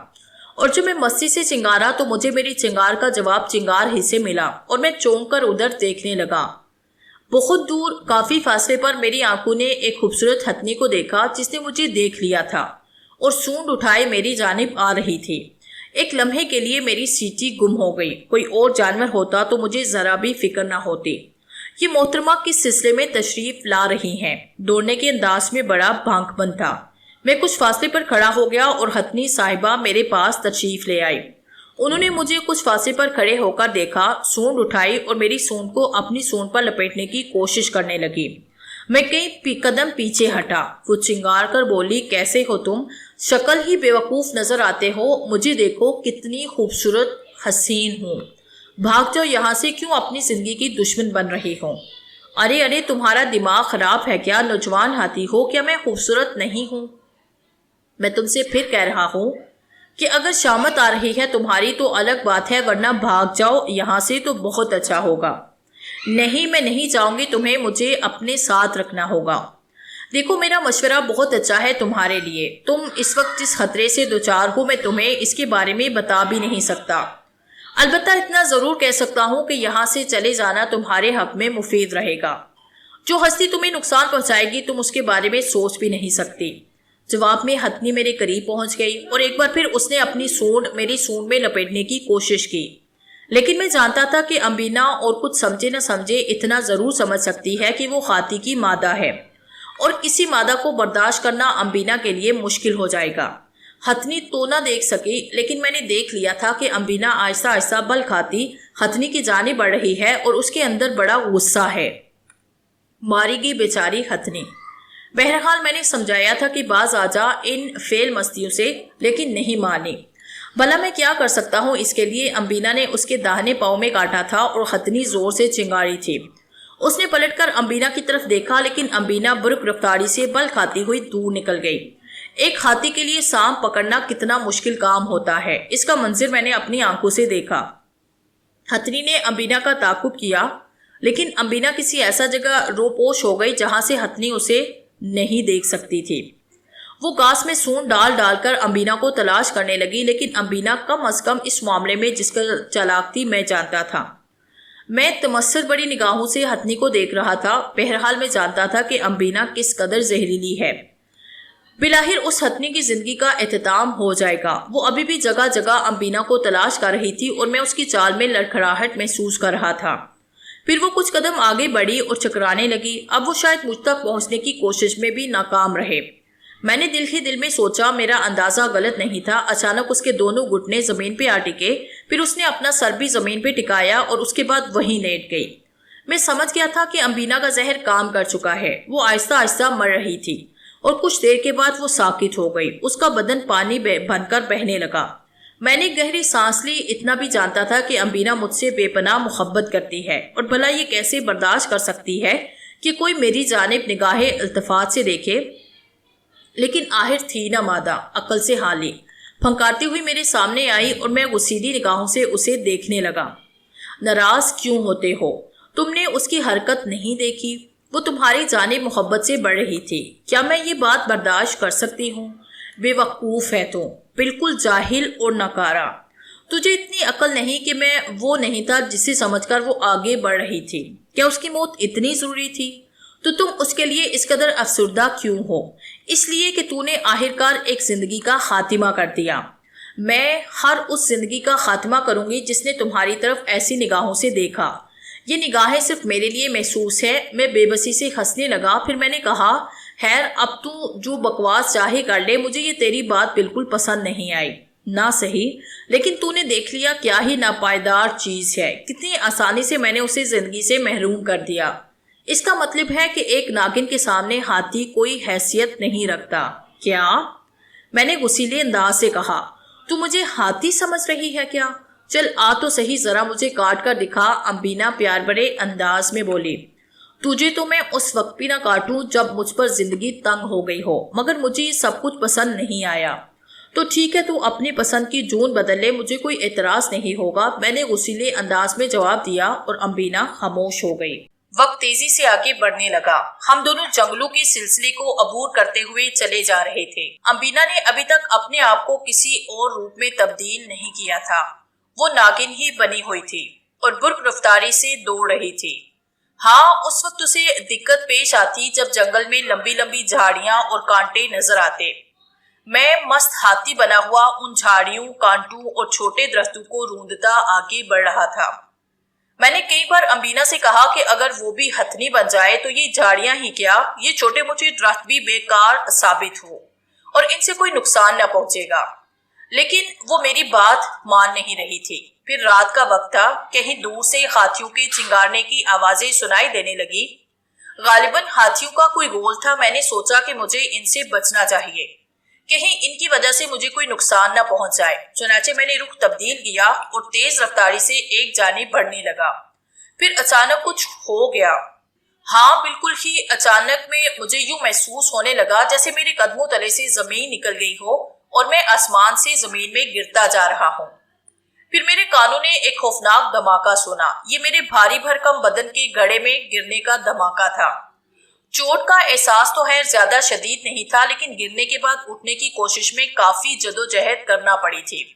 اور جب میں مستی سے چنگارا تو مجھے میری چنگار کا جواب چنگار ہی سے ملا، اور میں چونک کر ادھر دیکھنے لگا۔ بہت دور کافی فاصلے پر میری آنکھوں نے ایک خوبصورت ہتھنی کو دیکھا جس نے مجھے دیکھ لیا تھا اور سونڈ اٹھائے میری جانب آ رہی تھی۔ ایک لمحے کے لیے میری سیٹی گم ہو گئی، کوئی اور جانور ہوتا تو مجھے ذرا بھی فکر نہ ہوتی۔ یہ محترمہ کس سلسلے میں تشریف لا رہی ہیں؟ دوڑنے کے انداز میں بڑا بھانک بند تھا۔ میں کچھ فاصلے پر کھڑا ہو گیا اور ہتھنی صاحبہ میرے پاس تشریف لے آئی۔ انہوں نے مجھے کچھ فاصلے پر کھڑے ہو کر دیکھا، سونڈ اٹھائی اور میری سونڈ کو اپنی سونڈ پر لپیٹنے کی کوشش کرنے لگی۔ میں کئی قدم پیچھے ہٹا۔ وہ چنگار کر بولی، کیسے ہو تم؟ شکل ہی بے وقوف نظر آتے ہو، مجھے دیکھو کتنی خوبصورت حسین ہوں، بھاگ جاؤ یہاں سے، کیوں اپنی زندگی کی دشمن بن رہی ہو؟ ارے تمہارا دماغ خراب ہے کیا؟ نوجوان ہاتھی ہو، کیا میں خوبصورت نہیں ہوں؟ میں تم سے پھر کہہ رہا ہوں کہ اگر شامت آ رہی ہے تمہاری تو الگ بات ہے، ورنہ بھاگ جاؤ یہاں سے تو بہت اچھا ہوگا۔ نہیں، میں نہیں جاؤں گی، تمہیں مجھے اپنے ساتھ رکھنا ہوگا۔ دیکھو میرا مشورہ بہت اچھا ہے تمہارے لیے، تم اس وقت جس خطرے سے دوچار ہو میں تمہیں اس کے بارے میں بتا بھی نہیں سکتا، البتہ اتنا ضرور کہہ سکتا ہوں کہ یہاں سے چلے جانا تمہارے حق میں مفید رہے گا۔ جو ہستی تمہیں نقصان پہنچائے گی تم اس کے بارے میں سوچ بھی نہیں سکتی۔ جواب میں ہتھنی میرے قریب پہنچ گئی اور ایک بار پھر اس نے اپنی سونڈ میری سونڈ میں لپیٹنے کی کوشش کی، لیکن میں جانتا تھا کہ امبینا اور کچھ سمجھے نہ سمجھے اتنا ضرور سمجھ سکتی ہے کہ وہ ہاتھی کی مادہ ہے، اور کسی مادہ کو برداشت کرنا امبینا کے لیے مشکل ہو جائے گا۔ ہتھنی تو نہ دیکھ سکی، لیکن میں نے دیکھ لیا تھا کہ امبینا آہستہ آہستہ بل کھاتی ہتھنی کی جانب بڑھ رہی ہے اور اس کے اندر بڑا غصہ ہے۔ ماری گئی بیچاری ہتھنی۔ بہرحال میں نے سمجھایا تھا کہ باز آ جا ان فیل مستیوں سے، لیکن نہیں مانی۔ بھلا میں کیا کر سکتا ہوں اس کے لیے؟ امبینا نے اس کے داہنے پاؤں میں کاٹا تھا اور ہتھنی زور سے چنگاری تھی۔ اس نے پلٹ کر امبینا کی طرف دیکھا، لیکن امبینا برق رفتاری سے بل کھاتی ہوئی دور نکل گئی۔ ایک ہاتھی کے لیے سانپ پکڑنا کتنا مشکل کام ہوتا ہے، اس کا منظر میں نے اپنی آنکھوں سے دیکھا۔ ہتھنی نے امبینا کا تعاقب کیا، لیکن امبینا کسی ایسا جگہ روپوش ہو گئی جہاں سے ہتھنی اسے نہیں دیکھ سکتی تھی۔ وہ گھاس میں سونڈ ڈال ڈال کر امبینا کو تلاش کرنے لگی، لیکن امبینا کم از کم اس معاملے میں جس کا چالاک تھی میں جانتا تھا۔ میں تمسر بڑی نگاہوں سے ہتھنی کو دیکھ رہا تھا۔ بہرحال میں جانتا تھا کہ امبینا کس قدر زہریلی ہے۔ بلاخر اس ہتھنی کی زندگی کا اختتام ہو جائے گا۔ وہ ابھی بھی جگہ جگہ امبینا کو تلاش کر رہی تھی اور میں اس کی چال میں لڑکھڑاہٹ محسوس کر رہا تھا۔ پھر وہ کچھ قدم آگے بڑھی اور چکرانے لگی۔ اب وہ شاید مجھ تک پہنچنے کی کوشش میں بھی ناکام رہے۔ میں نے دل ہی دل میں سوچا میرا اندازہ غلط نہیں تھا۔ اچانک اس کے دونوں گھٹنے زمین پہ آ ٹکے، پھر اس نے اپنا سر بھی زمین پہ ٹکایا اور اس کے بعد وہیں لیٹ گئی۔ میں سمجھ گیا تھا کہ امبینا کا زہر کام کر چکا ہے۔ وہ آہستہ آہستہ مر رہی تھی اور کچھ دیر کے بعد وہ ساکت ہو گئی۔ اس کا بدن پانی بن کر بہنے لگا۔ میں نے گہری سانس لی۔ اتنا بھی جانتا تھا کہ امبینا مجھ سے بے پناہ محبت کرتی ہے، اور بھلا یہ کیسے برداشت کر سکتی ہے کہ کوئی میری جانب نگاہ التفات سے دیکھے؟ لیکن آخر تھی نہ مادہ، عقل سے حالی، پھنکارتی ہوئی میرے سامنے آئی اور میں غصیدی نگاہوں سے اسے دیکھنے لگا۔ ناراض کیوں ہوتے ہو؟ تم نے اس کی حرکت نہیں دیکھی؟ وہ تمہاری جانب محبت سے بڑھ رہی تھی۔ کیا میں یہ بات برداشت کر سکتی ہوں؟ بے وقوف ہے تو، بالکل جاہل اور ناکارہ۔ تجھے اتنی عقل نہیں کہ میں وہ نہیں تھا جسے سمجھ کر وہ آگے بڑھ رہی تھی؟ کیا اس کی موت اتنی ضروری تھی؟ تو تم اس کے لیے اس قدر افسردہ کیوں ہو؟ اس لیے کہ تو نے آخرکار ایک زندگی کا خاتمہ کر دیا۔ میں ہر اس زندگی کا خاتمہ کروں گی جس نے تمہاری طرف ایسی نگاہوں سے دیکھا۔ یہ نگاہیں صرف میرے لیے محسوس ہے۔ میں بے بسی سے ہنسنے لگا، پھر میں نے کہا، خیر اب تو جو بکواس چاہے کر لے، مجھے یہ تیری بات بالکل پسند نہیں آئی۔ نہ صحیح، لیکن تو نے دیکھ لیا کیا ہی ناپائیدار چیز ہے، کتنی آسانی سے میں نے اسے زندگی سے محروم کر دیا۔ اس کا مطلب ہے کہ ایک ناگن کے سامنے ہاتھی کوئی حیثیت نہیں رکھتا۔ کیا؟ میں نے غصیلے انداز سے کہا، تو مجھے ہاتھی سمجھ رہی ہے کیا؟ چل آ تو صحیح، ذرا مجھے کاٹ کر دکھا، امبینا پیار بڑے انداز میں بولی۔ تجھے تو میں اس وقت بھی نہ کاٹوں جب مجھ پر زندگی تنگ ہو گئی ہو، مگر مجھے یہ سب کچھ پسند نہیں آیا۔ تو ٹھیک ہے، تو اپنی پسند کی جون بدل لے، مجھے کوئی اعتراض نہیں ہوگا، میں نے غصیلے انداز میں جواب دیا، اور امبینا خاموش ہو گئی۔ وقت تیزی سے آگے بڑھنے لگا۔ ہم دونوں جنگلوں کے سلسلے کو عبور کرتے ہوئے چلے جا رہے تھے۔ امبینا نے ابھی تک اپنے آپ کو کسی اور روپ میں تبدیل نہیں کیا تھا۔ وہ ناگن ہی بنی ہوئی تھی اور برق رفتاری سے دوڑ رہی تھی۔ ہاں، اس وقت اسے دقت پیش آتی جب جنگل میں لمبی لمبی جھاڑیاں اور کانٹے نظر آتے۔ میں مست ہاتھی بنا ہوا ان جھاڑیوں، کانٹوں اور چھوٹے درختوں کو روندتا آگے بڑھ رہا تھا۔ میں نے کئی بار امبینا سے کہا کہ اگر وہ بھی ہتھنی بن جائے تو یہ جھاڑیاں ہی کیا، یہ چھوٹے موٹے درخت بھی بیکار ثابت ہو اور ان سے کوئی نقصان نہ پہنچے گا، لیکن وہ میری بات مان نہیں رہی تھی۔ پھر رات کا وقت تھا، کہیں دور سے ہاتھیوں کے چنگارنے کی آوازیں سنائی دینے لگی۔ غالباً ہاتھیوں کا کوئی گول تھا۔ میں نے سوچا کہ مجھے ان سے بچنا چاہیے، کہیں ان کی وجہ سے مجھے کوئی نقصان نہ پہنچ جائے۔ چنانچہ میں نے رخ تبدیل کیا اور تیز رفتاری سے ایک جانب بڑھنے لگا۔ پھر اچانک کچھ ہو گیا۔ ہاں، بالکل ہی اچانک میں مجھے یوں محسوس ہونے لگا جیسے میرے قدموں تلے سے زمین نکل گئی ہو اور میں آسمان سے زمین میں گرتا جا رہا ہوں۔ پھر میرے کانوں نے ایک خوفناک دھماکہ سنا۔ یہ میرے بھاری بھرکم بدن کے گڑھے میں گرنے کا دھماکہ تھا۔ چوٹ کا احساس تو خیر زیادہ شدید نہیں تھا، لیکن گرنے کے بعد اٹھنے کی کوشش میں کافی جدوجہد کرنا پڑی تھی۔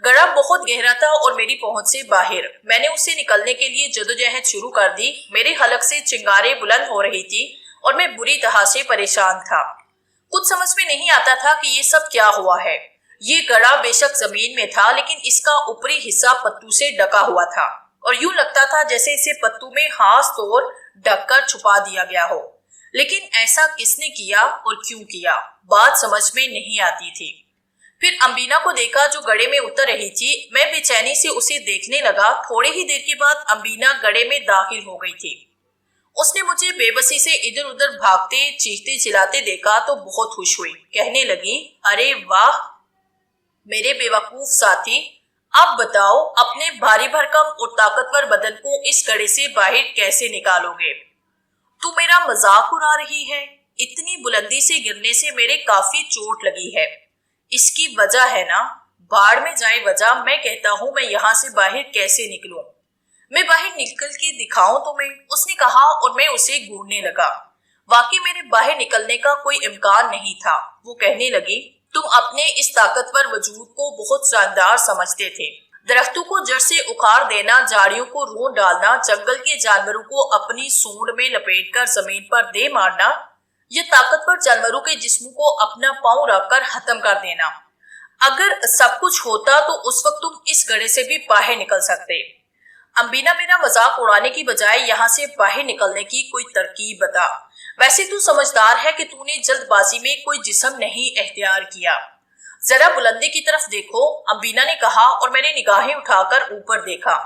گڑھا بہت گہرا تھا اور میری پہنچ سے باہر۔ میں نے اس سے نکلنے کے لیے جدوجہد شروع کر دی۔ میرے حلق سے چنگاریں بلند ہو رہی تھی اور میں بری طرح سے پریشان تھا۔ کچھ سمجھ میں نہیں آتا تھا کہ یہ سب کیا ہوا ہے۔ یہ گڑھا بے شک زمین میں تھا، لیکن اس کا اوپری حصہ پتوں سے ڈھکا ہوا تھا اور یوں لگتا تھا جیسے اسے پتوں میں خاص طور ڈھک کر چھپا دیا گیا ہو۔ لیکن ایسا کس نے کیا اور کیوں کیا، بات سمجھ میں نہیں آتی تھی۔ پھر امبینا کو دیکھا جو گڑھے میں اتر رہی تھی۔ میں بے چینی سے اسے دیکھنے لگا۔ تھوڑی ہی دیر کے بعد امبینا گڑھے میں داخل ہو گئی تھی۔ اس نے مجھے بے بسی سے ادھر ادھر بھاگتے چیختے چلاتے دیکھا تو بہت خوش ہوئی۔ کہنے لگی، ارے واہ میرے بے وقوف ساتھی، اب بتاؤ اپنے بھاری بھرکم اور طاقتور بدن کو اس گڑھے سے باہر کیسے نکالو گے؟ تو میرا مذاق اڑا رہی ہے؟ اتنی بلندی سے گرنے سے میرے کافی چوٹ لگی ہے۔ اس کی وجہ ہے نا؟ بھاڑ میں جائے وجہ، میں کہتا ہوں میں یہاں سے باہر کیسے نکلوں؟ میں باہر نکل کے دکھاؤں تمہیں؟ اس نے کہا اور میں اسے گھورنے لگا۔ واقعی میرے باہر نکلنے کا کوئی امکان نہیں تھا۔ وہ کہنے لگی، تم اپنے اس طاقتور وجود کو بہت شاندار سمجھتے تھے۔ درختوں کو جڑ سے اکھاڑ دینا، جھاڑیوں کو رون ڈالنا، جنگل کے جانوروں کو اپنی سونڈ میں لپیٹ کر زمین پر دے مارنا، یا طاقتور جانوروں کے جسموں کو اپنا پاؤں رکھ کر ختم کر دینا۔ اگر سب کچھ ہوتا تو اس وقت تم اس گڑھے سے بھی باہر نکل سکتے۔ امبینا، میرا مذاق اڑانے کی بجائے یہاں سے باہر نکلنے کی کوئی ترکیب بتا۔ ویسے تو سمجھدار ہے کہ تو نے جلد بازی میں کوئی جسم نہیں اختیار کیا۔ ذرا بلندی کی طرف دیکھو، امبینا نے کہا اور میں نے نگاہیں اٹھا کر اوپر دیکھا۔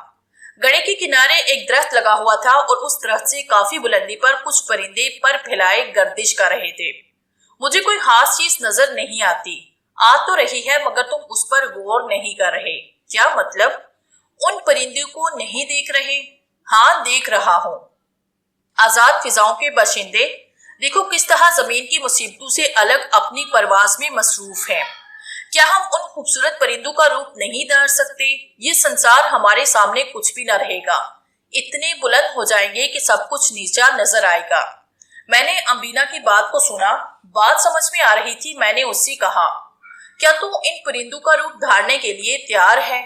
گڑھے کے کنارے ایک درخت لگا ہوا تھا اور اس درخت سے کافی بلندی پر کچھ پرندے پر پھیلائے گردش کر رہے تھے۔ مجھے کوئی خاص چیز نظر نہیں آتی۔ آ تو رہی ہے مگر تم اس پر غور نہیں کر رہے۔ کیا مطلب؟ ان پرندوں کو نہیں دیکھ رہے؟ ہاں، دیکھ رہا ہوں۔ آزاد فضاؤں کے باشندے، دیکھو کس طرح زمین کی مصیبتوں سے الگ اپنی پرواز میں مصروف ہیں۔ کیا ہم ان خوبصورت پرندوں کا روپ نہیں دھار سکتے؟ یہ سنسار ہمارے سامنے کچھ بھی نہ رہے گا، اتنے بلند ہو جائیں گے کہ سب کچھ نیچا نظر آئے گا۔ میں نے امبینا کی بات کو سنا، بات سمجھ میں آ رہی تھی۔ میں نے اس سے کہا، کیا تو ان پرندوں کا روپ دھارنے کے لیے تیار ہے؟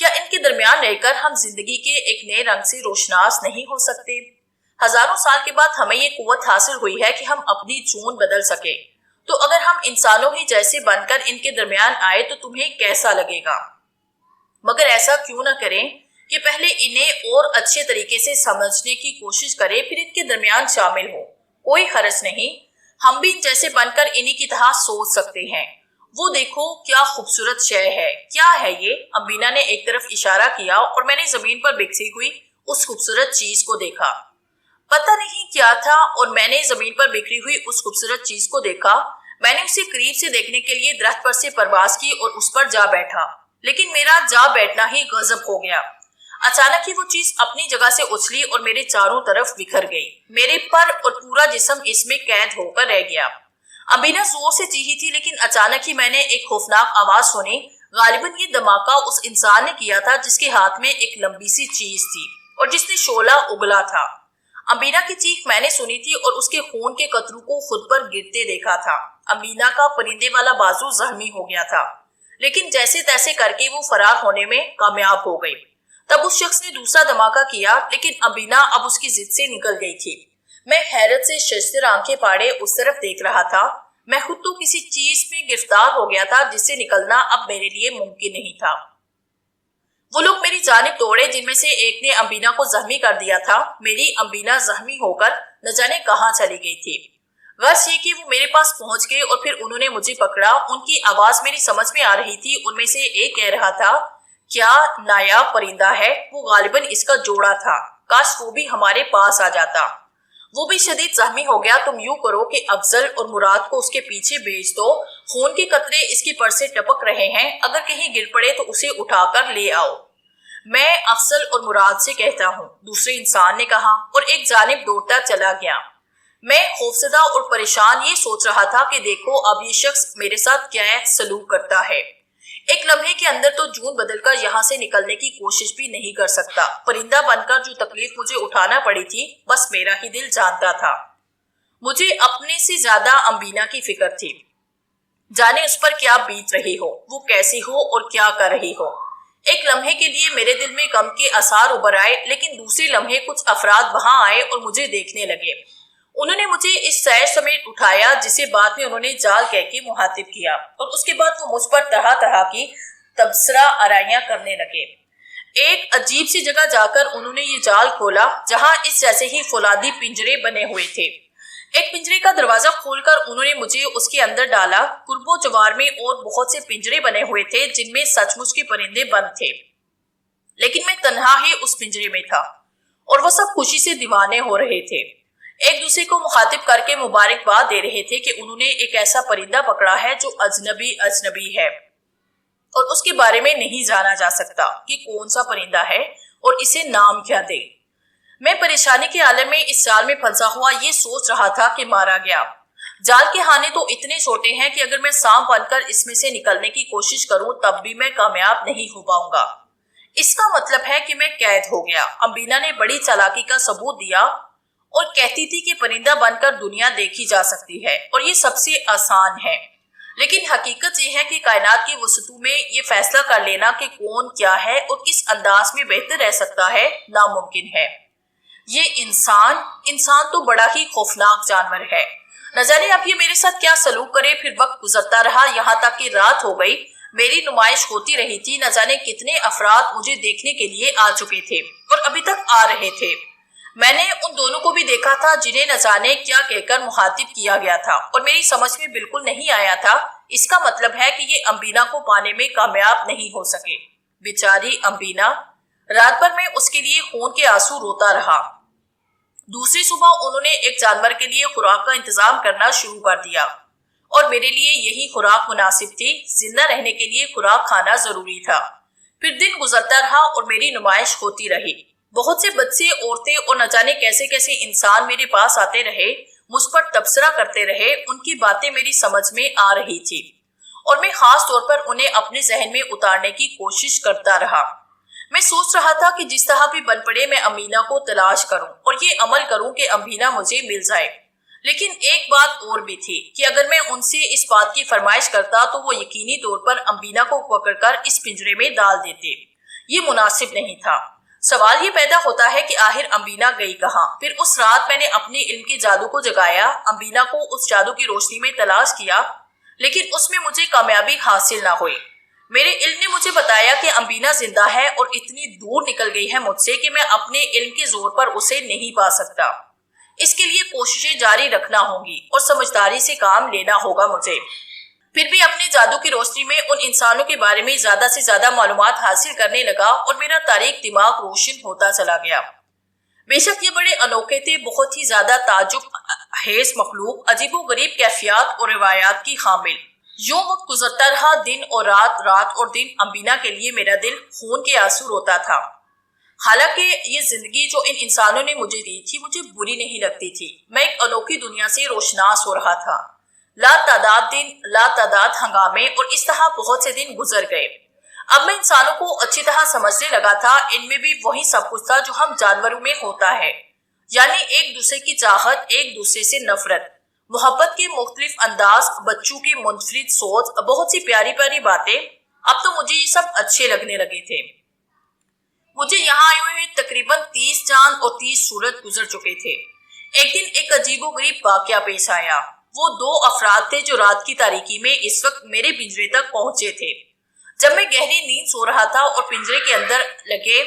کیا ان کے درمیان رہ کر ہم زندگی کے ایک نئے رنگ سے روشناس نہیں ہو سکتے؟ ہزاروں سال کے بعد ہمیں یہ قوت حاصل ہوئی ہے کہ ہم اپنی جون بدل سکے، تو اگر ہم انسانوں ہی جیسے بن کر ان کے درمیان آئے تو تمہیں کیسا لگے گا؟ مگر ایسا کیوں نہ کریں کہ پہلے انہیں اور اچھے طریقے سے سمجھنے کی کوشش کریں، پھر ان کے درمیان شامل ہو۔ کوئی حرج نہیں، ہم بھی ان جیسے بن کر انہی کی طرح سوچ سکتے ہیں۔ وہ دیکھو کیا خوبصورت شے ہے، کیا ہے یہ؟ امینہ نے ایک طرف اشارہ کیا اور میں نے زمین پر بکھری ہوئی اس خوبصورت چیز کو دیکھا۔ پتہ نہیں کیا تھا اور میں نے زمین پر بکھری ہوئی اس خوبصورت چیز کو دیکھا۔ میں نے اسے قریب سے دیکھنے کے لیے درخت پر سے پرواز کی اور اس پر جا بیٹھا، لیکن میرا جا بیٹھنا ہی غضب ہو گیا۔ اچانک ہی وہ چیز اپنی جگہ سے اچھلی اور میرے چاروں طرف بکھر گئی۔ میرے پر اور پورا جسم اس میں قید ہو کر رہ گیا۔ امینہ زور سے چیخی تھی، لیکن اچانک ہی میں نے ایک خوفناک آواز سنی۔ غالباً یہ دھماکہ اس انسان نے کیا تھا جس کے ہاتھ میں ایک لمبی سی چیز تھی اور جس نے شعلہ اگلا تھا۔ امینہ کی چیخ میں نے سنی تھی اور اس کے خون کے قطروں کو خود پر گرتے دیکھا تھا۔ امینہ کا پرندے والا بازو زخمی ہو گیا تھا، لیکن جیسے تیسے کر کے وہ فرار ہونے میں کامیاب ہو گئی۔ تب اس شخص نے دوسرا دھماکہ کیا، لیکن امینہ اب اس کی ضد سے نکل گئی تھی۔ میں حیرت سے ششدر آنکھیں پاڑے اس طرف دیکھ رہا تھا۔ میں خود تو کسی چیز میں گرفتار ہو گیا تھا جس سے نکلنا اب میرے لیے ممکن نہیں تھا۔ وہ لوگ میری جانب دوڑے جن میں سے ایک نے امینہ کو زخمی کر دیا تھا۔ میری امینہ زخمی ہو کر نہ جانے کہاں چلی گئی تھی۔ غرض یہ کہ وہ میرے پاس پہنچ گئے اور پھر انہوں نے مجھے پکڑا۔ ان کی آواز میری سمجھ میں آ رہی تھی۔ ان میں سے ایک کہہ رہا تھا، کیا نایاب پرندہ ہے، وہ غالباً اس کا جوڑا تھا، کاش وہ بھی ہمارے پاس آ جاتا۔ وہ بھی شدید زخمی ہو گیا۔ تم یوں کرو کہ افضل اور مراد کو اس کے پیچھے بھیج دو، خون کے قطرے اس کی پر سے ٹپک رہے ہیں، اگر کہیں گر پڑے تو اسے اٹھا کر لے آؤ۔ میں افضل اور مراد سے کہتا ہوں، دوسرے انسان نے کہا اور ایک جانب دوڑتا چلا گیا۔ میں خوفزدہ اور پریشان یہ سوچ رہا تھا کہ دیکھو اب یہ شخص میرے ساتھ کیا سلوک کرتا ہے۔ ایک لمحے کے اندر تو جون بدل کر یہاں سے نکلنے کی کوشش بھی نہیں کر سکتا۔ پرندہ بن کر جو تکلیف مجھے اٹھانا پڑی تھی بس میرا ہی دل جانتا تھا۔ مجھے اپنے سے زیادہ امینہ کی فکر تھی۔ جانے اس پر کیا بیت رہی ہو، وہ کیسی ہو اور کیا کر رہی ہو۔ ایک لمحے کے لیے میرے دل میں غم کے آثار ابھر آئے، لیکن دوسرے لمحے کچھ افراد وہاں آئے اور مجھے دیکھنے لگے۔ انہوں نے مجھے اس سیر سمیت اٹھایا جسے بعد میں انہوں نے جال کہہ کے مخاطب کیا، اور اس کے بعد وہ مجھ پر طرح طرح کی تبصرہ آرائیاں کرنے لگے۔ ایک عجیب سی جگہ جا کر انہوں نے یہ جال کھولا جہاں اس جیسے ہی فولادی پنجرے بنے ہوئے تھے۔ ایک پنجرے کا دروازہ کھول کر انہوں نے مجھے اس کے اندر ڈالا۔ قرب و جوار میں اور بہت سے پنجرے بنے ہوئے تھے جن میں سچ مچ کے پرندے بند تھے، لیکن میں تنہا ہی اس پنجرے میں تھا اور وہ سب خوشی سے دیوانے ہو رہے تھے، ایک دوسرے کو مخاطب کر کے مبارکباد دے رہے تھے کہ انہوں نے ایک ایسا پرندہ پکڑا ہے جو اجنبی ہے اور اس کے بارے میں نہیں جانا جا سکتا کہ کون سا پرندہ ہے اور اسے نام کیا دے۔ میں پریشانی کے عالم میں اس جال میں پھنسا ہوا یہ سوچ رہا تھا کہ مارا گیا۔ جال کے خانے تو اتنے چھوٹے ہیں کہ اگر میں سانپ بن کر اس میں سے نکلنے کی کوشش کروں تب بھی میں کامیاب نہیں ہو پاؤں گا۔ اس کا مطلب ہے کہ میں قید ہو گیا۔ امینہ نے بڑی چالاکی کا ثبوت دیا اور کہتی تھی کہ پرندہ بن کر دنیا دیکھی جا سکتی ہے اور یہ سب سے آسان ہے، لیکن حقیقت یہ ہے کہ کائنات کی وسعتوں میں یہ فیصلہ کر لینا کہ کون کیا ہے اور کس انداز میں بہتر رہ سکتا ہے ناممکن ہے۔ یہ انسان تو بڑا ہی خوفناک جانور ہے۔ نہ جانے اب یہ میرے ساتھ کیا سلوک کرے۔ پھر وقت گزرتا رہا، یہاں تک کہ رات ہو گئی۔ میری نمائش ہوتی رہی تھی۔ نہ جانے کتنے افراد مجھے دیکھنے کے لیے آ چکے تھے اور ابھی تک آ رہے تھے۔ میں نے ان دونوں کو بھی دیکھا تھا جنہیں نہ جانے کیا کہہ کر مخاطب کیا گیا تھا اور میری سمجھ میں بالکل نہیں آیا تھا۔ اس کا مطلب ہے کہ یہ امینہ کو پانے میں کامیاب نہیں ہو سکے۔ بیچاری امینہ، رات بھر میں اس کے لیے خون کے آنسو روتا رہا۔ دوسری صبح انہوں نے ایک جانور کے لیے خوراک کا انتظام کرنا شروع کر دیا اور میرے لیے یہی خوراک مناسب تھی۔ زندہ رہنے کے لیے خوراک کھانا ضروری تھا۔ پھر دن گزرتا رہا اور میری نمائش ہوتی رہی۔ بہت سے بچے، عورتیں اور نہ جانے کیسے کیسے انسان میرے پاس آتے رہے، مجھ پر تبصرہ کرتے رہے۔ ان کی باتیں میری سمجھ میں آ رہی تھی اور میں خاص طور پر انہیں اپنے ذہن میں اتارنے کی کوشش کرتا رہا۔ میں سوچ رہا تھا کہ جس طرح بھی بن پڑے میں امینہ کو تلاش کروں اور یہ عمل کروں کہ امینہ مجھے مل جائے۔ لیکن ایک بات اور بھی تھی کہ اگر میں ان سے اس بات کی فرمائش کرتا تو وہ یقینی طور پر امینہ کو پکڑ کر اس پنجرے میں ڈال دیتے۔ یہ مناسب نہیں تھا۔ سوال یہ پیدا ہوتا ہے کہ آخر امبینا گئی کہاں؟ پھر اس رات میں نے اپنے علم کے جادو کو جگایا، امبینا کو اس جادو کی روشنی میں تلاش کیا، لیکن اس میں مجھے کامیابی حاصل نہ ہوئی۔ میرے علم نے مجھے بتایا کہ امبینا زندہ ہے اور اتنی دور نکل گئی ہے مجھ سے کہ میں اپنے علم کے زور پر اسے نہیں پا سکتا۔ اس کے لیے کوششیں جاری رکھنا ہوں گی اور سمجھداری سے کام لینا ہوگا مجھے۔ پھر بھی اپنے جادو کی روشنی میں ان انسانوں کے بارے میں زیادہ سے زیادہ معلومات حاصل کرنے لگا اور میرا تاریک دماغ روشن ہوتا چلا گیا۔ بے شک یہ بڑے انوکھے تھے، بہت ہی زیادہ تعجب خیز مخلوق، عجیب و غریب کیفیات اور روایات کی حامل۔ یوں وقت گزرتا رہا، دن اور رات، رات اور دن۔ امبینا کے لیے میرا دل خون کے آنسو روتا تھا۔ حالانکہ یہ زندگی جو ان انسانوں نے مجھے دی تھی مجھے بری نہیں لگتی تھی۔ میں ایک انوکھی دنیا سے روشناس ہو رہا تھا۔ لا تعداد دن، لا تعداد ہنگامے اور اس طرح بہت سے دن گزر گئے۔ اب میں انسانوں کو اچھی طرح سمجھنے لگا تھا۔ ان میں بھی وہی سب کچھ تھا جو ہم جانوروں میں ہوتا ہے، یعنی ایک دوسرے کی چاہت، ایک دوسرے سے نفرت، محبت کے مختلف انداز، بچوں کی منفرد سوچ، بہت سی پیاری پیاری باتیں۔ اب تو مجھے یہ سب اچھے لگنے لگے تھے۔ مجھے یہاں آئے ہوئے تقریباً 30 چاند اور 30 سورج گزر چکے تھے۔ ایک دن ایک عجیب و غریب واقعہ پیش آیا۔ وہ 2 افراد تھے جو رات کی تاریکی میں اس وقت میرے پنجرے تک پہنچے تھے جب میں گہری نیند سو رہا تھا اور پنجرے کے اندر لگے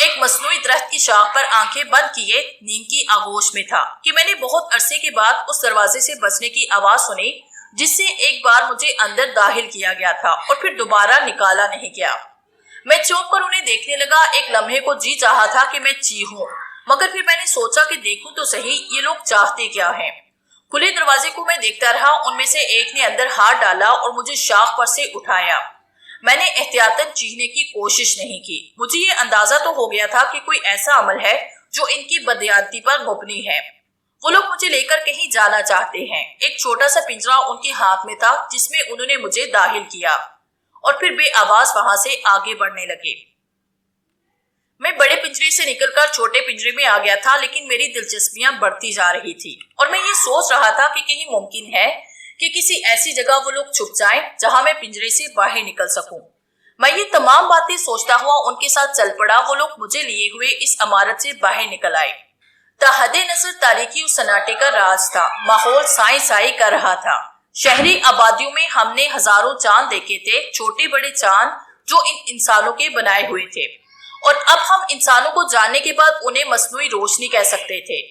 ایک مصنوعی درخت کی شاخ پر آنکھیں بند کیے نیند کی آغوش میں تھا کہ میں نے بہت عرصے کے بعد اس دروازے سے بچنے کی آواز سنی جس سے ایک بار مجھے اندر داخل کیا گیا تھا اور پھر دوبارہ نکالا نہیں گیا۔ میں چونک کر انہیں دیکھنے لگا۔ ایک لمحے کو جی چاہا تھا کہ میں چیخوں، مگر پھر میں نے سوچا کہ دیکھوں تو صحیح یہ لوگ چاہتے کیا ہیں۔ کھلے دروازے کو میں دیکھتا رہا۔ ان میں سے ایک نے اندر ہاتھ ڈالا اور مجھے شاخ پر سے اٹھایا۔ میں نے احتیاطاً چیخنے کی کوشش نہیں کی۔ مجھے یہ اندازہ تو ہو گیا تھا کہ کوئی ایسا عمل ہے جو ان کی بددیانتی پر مبنی ہے۔ وہ لوگ مجھے لے کر کہیں جانا چاہتے ہیں۔ ایک چھوٹا سا پنجرا ان کے ہاتھ میں تھا جس میں انہوں نے مجھے داخل کیا اور پھر بے آواز وہاں سے آگے بڑھنے لگے۔ میں بڑے پنجرے سے نکل کر چھوٹے پنجرے میں آ گیا تھا، لیکن میری دلچسپیاں بڑھتی جا رہی تھی اور میں یہ سوچ رہا تھا کہ کہیں ممکن ہے کہ کسی ایسی جگہ وہ لوگ چھپ جائیں جہاں میں پنجرے سے باہر نکل سکوں۔ میں یہ تمام باتیں سوچتا ہوا ان کے ساتھ چل پڑا۔ وہ لوگ مجھے لیے ہوئے اس عمارت سے باہر نکل آئے۔ تحد نظر تاریکی اور سناٹے کا راز تھا۔ ماحول سائیں سائی کر رہا تھا۔ شہری آبادیوں میں ہم نے ہزاروں چاند دیکھے تھے، چھوٹے بڑے چاند جو ان انسانوں کے بنائے ہوئے تھے، اور اب ہم انسانوں کو جاننے کے بعد انہیں مصنوعی روشنی کہہ سکتے تھے۔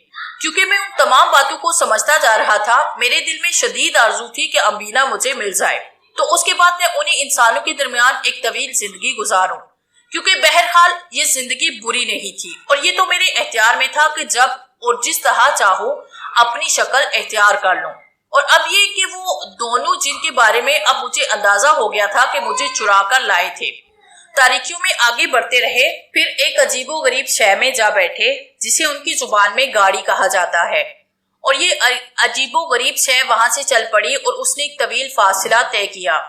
کیونکہ میں ان تمام باتوں کو سمجھتا جا رہا تھا، میرے دل میں شدید آرزو تھی کہ امبینا مجھے مل جائے تو اس کے بعد میں انہیں انسانوں کے درمیان ایک طویل زندگی گزاروں، کیونکہ بہرحال یہ زندگی بری نہیں تھی اور یہ تو میرے اختیار میں تھا کہ جب اور جس طرح چاہوں اپنی شکل اختیار کر لوں۔ اور اب یہ کہ وہ دونوں جن کے بارے میں اب مجھے اندازہ ہو گیا تھا کہ مجھے چرا کر لائے تھے۔ تاریکیوں میں آگے بڑھتے رہے، پھر ایک عجیب و غریب شے میں جا بیٹھے جسے ان کی زبان میں گاڑی کہا جاتا ہے، اور یہ عجیب و غریب شے وہاں سے چل پڑی اور اس نے ایک طویل فاصلہ طے کیا،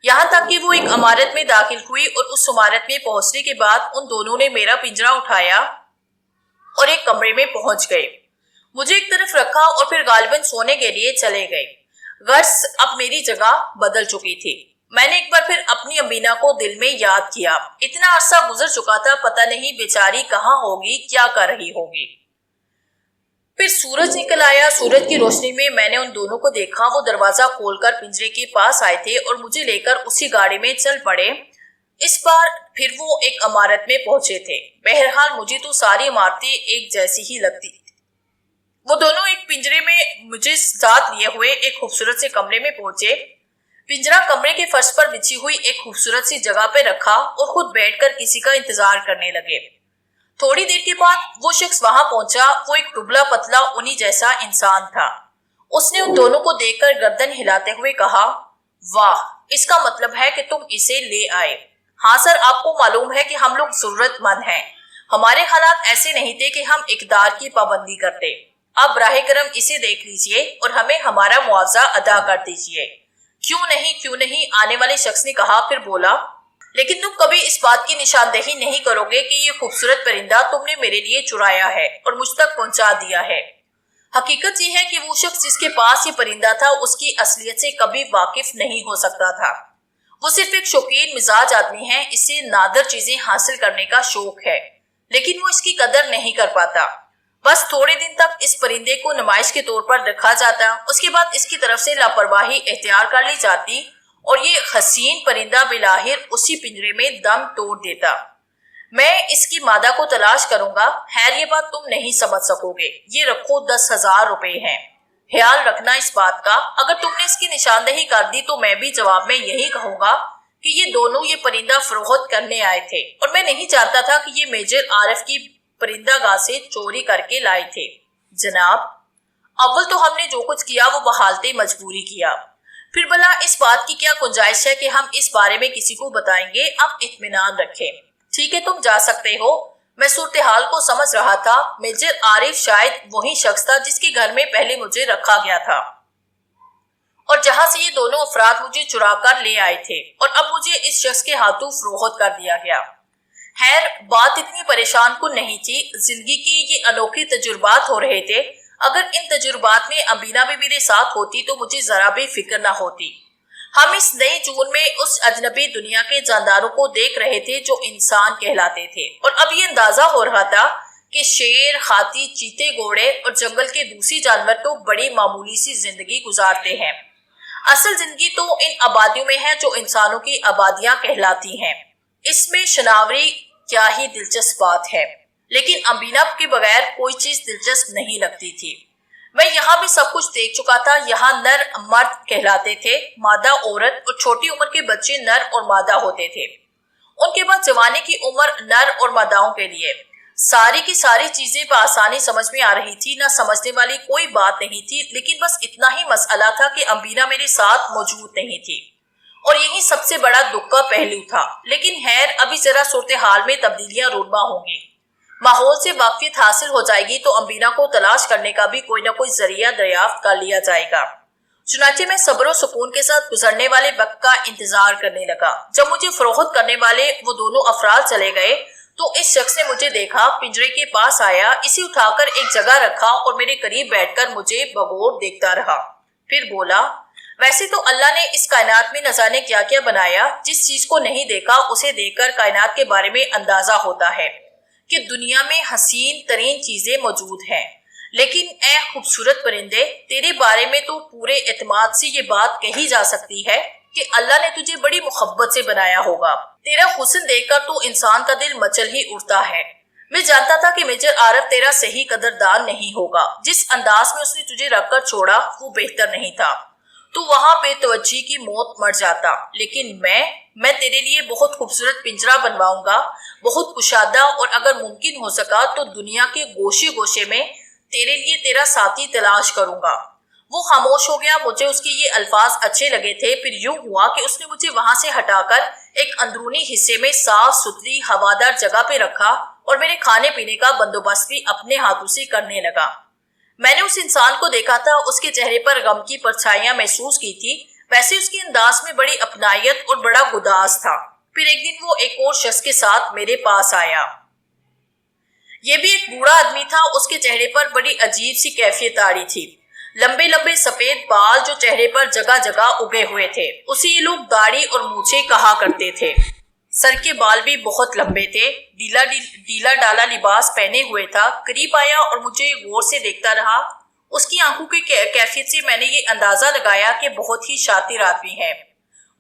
یہاں تک کہ وہ ایک عمارت میں داخل ہوئی، اور اس عمارت میں پہنچنے کے بعد ان دونوں نے میرا پنجرا اٹھایا اور ایک کمرے میں پہنچ گئے۔ مجھے ایک طرف رکھا اور پھر غالباً سونے کے لیے چلے گئے۔ غرض اب میری جگہ بدل چکی تھی۔ میں نے ایک بار پھر اپنی امبینا کو دل میں یاد کیا۔ اتنا عرصہ گزر چکا تھا، پتہ نہیں بیچاری کہاں ہوگی، کیا کر رہی ہوگی۔ پھر سورج نکل آیا۔ سورج کی روشنی میں نے ان دونوں کو دیکھا۔ وہ دروازہ کھول کر پنجرے کے پاس آئے تھے اور مجھے لے کر اسی گاڑی میں چل پڑے۔ اس بار پھر وہ ایک عمارت میں پہنچے تھے۔ بہرحال مجھے تو ساری عمارتیں ایک جیسی ہی لگتی تھی۔ وہ دونوں ایک پنجرے میں مجھے ساتھ لیے ہوئے ایک خوبصورت سے کمرے میں پہنچے۔ پنجرا کمرے کے فرش پر بچھی ہوئی ایک خوبصورت سی جگہ پہ رکھا اور خود بیٹھ کر کسی کا انتظار کرنے لگے۔ تھوڑی دیر کے بعد وہ شخص وہاں پہنچا۔ وہ ایک دبلا پتلا انہی جیسا انسان تھا۔ اس نے ان دونوں کو دیکھ کر گردن ہلاتے ہوئے کہا، واہ، اس کا مطلب ہے کہ تم اسے لے آئے۔ ہاں سر، آپ کو معلوم ہے کہ ہم لوگ ضرورت مند ہیں۔ ہمارے حالات ایسے نہیں تھے کہ ہم اقدار کی پابندی کرتے۔ آپ براہ کرم اسے دیکھ لیجئے اور ہمیں ہمارا معاوضہ ادا کر دیجئے۔ کیوں نہیں، آنے والے شخص نے کہا، پھر بولا، لیکن تم کبھی اس بات کی نشاندہی نہیں کرو گے کہ یہ خوبصورت پرندہ تم نے میرے لیے چرایا ہے اور مجھ تک پہنچا دیا ہے۔ حقیقت یہ ہے کہ وہ شخص جس کے پاس یہ پرندہ تھا اس کی اصلیت سے کبھی واقف نہیں ہو سکتا تھا۔ وہ صرف ایک شوقین مزاج آدمی ہے، اسے نادر چیزیں حاصل کرنے کا شوق ہے، لیکن وہ اس کی قدر نہیں کر پاتا۔ بس تھوڑے دن تک اس پرندے کو نمائش کے طور پر رکھا جاتا، اس کے بعد اس کی طرف سے لاپرواہی اختیار کر لی جاتی اور یہ حسین پرندہ بالآخر اسی پنجرے میں دم توڑ دیتا۔ میں اس کی مادہ کو تلاش کروں گا، خیر یہ بات تم نہیں سمجھ سکو گے، یہ رکھو 10,000 روپے ہیں، خیال رکھنا اس بات کا، اگر تم نے اس کی نشاندہی کر دی تو میں بھی جواب میں یہی کہوں گا کہ یہ دونوں یہ پرندہ فروخت کرنے آئے تھے اور میں نہیں جانتا تھا کہ یہ میجر عارف کی پرندہ گاہ سے چوری کر کے لائے تھے۔ جناب، اول تو ہم نے جو کچھ کیا وہ بحالت مجبوری کیا، پھر بھلا اس بات کی کیا گنجائش ہے کہ ہم اس بارے میں کسی کو بتائیں گے؟ اب اطمینان رکھیں، ٹھیک ہے تم جا سکتے ہو۔ میں صورتحال کو سمجھ رہا تھا، میجر عارف شاید وہی شخص تھا جس کے گھر میں پہلے مجھے رکھا گیا تھا اور جہاں سے یہ دونوں افراد مجھے چرا کر لے آئے تھے اور اب مجھے اس شخص کے ہاتھوں فروخت کر دیا گیا۔ خیر بات اتنی پریشان کن نہیں تھی، زندگی کے یہ انوکھے تجربات ہو رہے تھے، اگر ان تجربات میں امبینا بھی میرے ساتھ ہوتی تو مجھے ذرا بھی فکر نہ ہوتی۔ ہم اس نئے جون میں اس اجنبی دنیا کے جانداروں کو دیکھ رہے تھے جو انسان کہلاتے تھے، اور اب یہ اندازہ ہو رہا تھا کہ شیر، ہاتھی، چیتے، گھوڑے اور جنگل کے دوسری جانور تو بڑی معمولی سی زندگی گزارتے ہیں، اصل زندگی تو ان آبادیوں میں ہے جو انسانوں کی آبادیاں کہلاتی ہیں۔ اس میں شناوری کیا ہی دلچسپ بات ہے، لیکن امبینا کے بغیر کوئی چیز دلچسپ نہیں لگتی تھی۔ میں یہاں بھی سب کچھ دیکھ چکا تھا، یہاں نر مرد کہلاتے تھے، مادہ عورت، اور چھوٹی عمر کے بچے نر اور مادہ ہوتے تھے، ان کے بعد جوانی کی عمر نر اور ماداؤں کے لیے۔ ساری کی ساری چیزیں بآسانی سمجھ میں آ رہی تھی، نہ سمجھنے والی کوئی بات نہیں تھی، لیکن بس اتنا ہی مسئلہ تھا کہ امبینا میرے ساتھ موجود نہیں تھی، اور یہی سب سے بڑا دکھ کا پہلو تھا۔ لیکن خیر ابھی ذرا صورتحال میں تبدیلیاں رونما ہوں گی، ماحول سے واقفیت حاصل ہو جائے گی تو امبینا کو تلاش کرنے کا بھی کوئی نہ کوئی ذریعہ دریافت کر لیا جائے گا۔ چنانچہ میں صبر و سکون کے ساتھ گزرنے والے وقت کا انتظار کرنے لگا۔ جب مجھے فروخت کرنے والے وہ دونوں افراد چلے گئے تو اس شخص نے مجھے دیکھا، پنجرے کے پاس آیا، اسے اٹھا کر ایک جگہ رکھا اور میرے قریب بیٹھ کر مجھے بغور دیکھتا رہا، پھر بولا، ویسے تو اللہ نے اس کائنات میں نہ جانے کیا کیا بنایا، جس چیز کو نہیں دیکھا اسے دیکھ کر کائنات کے بارے میں اندازہ ہوتا ہے کہ دنیا میں حسین ترین چیزیں موجود ہیں، لیکن اے خوبصورت پرندے، تیرے بارے میں تو پورے اعتماد سے یہ بات کہی جا سکتی ہے کہ اللہ نے تجھے بڑی محبت سے بنایا ہوگا۔ تیرا حسن دیکھ کر تو انسان کا دل مچل ہی اڑتا ہے۔ میں جانتا تھا کہ میجر عارف تیرا صحیح قدردان نہیں ہوگا، جس انداز میں اس نے تجھے رکھ کر چھوڑا وہ بہتر نہیں تھا، تو وہاں بے توجہی کی موت مر جاتا، لیکن میں تیرے لیے بہت خوبصورت پنجرا بنواؤں گا، بہت کشادہ، اور اگر ممکن ہو سکا تو دنیا کے گوشے گوشے میں تیرے لیے تیرا ساتھی تلاش کروں گا۔ وہ خاموش ہو گیا، مجھے اس کے یہ الفاظ اچھے لگے تھے، پھر یوں ہوا کہ اس نے مجھے وہاں سے ہٹا کر ایک اندرونی حصے میں صاف ستھری ہوادار جگہ پہ رکھا اور میرے کھانے پینے کا بندوبست بھی اپنے ہاتھوں سے کرنے لگا۔ میں نے اس انسان کو دیکھا تھا، اس کے چہرے پر غم کی پرچھائیاں محسوس کی تھی، ویسے اس کے انداز میں بڑی اپنائیت اور بڑا گداز تھا۔ پھر ایک دن وہ ایک اور شخص کے ساتھ میرے پاس آیا، یہ بھی ایک بوڑھا آدمی تھا، اس کے چہرے پر بڑی عجیب سی کیفیت آ رہی تھی، لمبے لمبے سفید بال جو چہرے پر جگہ جگہ اگے ہوئے تھے، اسے یہ لوگ داڑھی اور مونچھیں کہا کرتے تھے۔ سر کے بال بھی بہت لمبے تھے، ڈیلا ڈالا لباس پہنے ہوئے تھا۔ قریب آیا اور مجھے غور سے دیکھتا رہا، اس کی آنکھوں کی کیفیت سے میں نے یہ اندازہ لگایا کہ بہت ہی شاطر آدمی ہے۔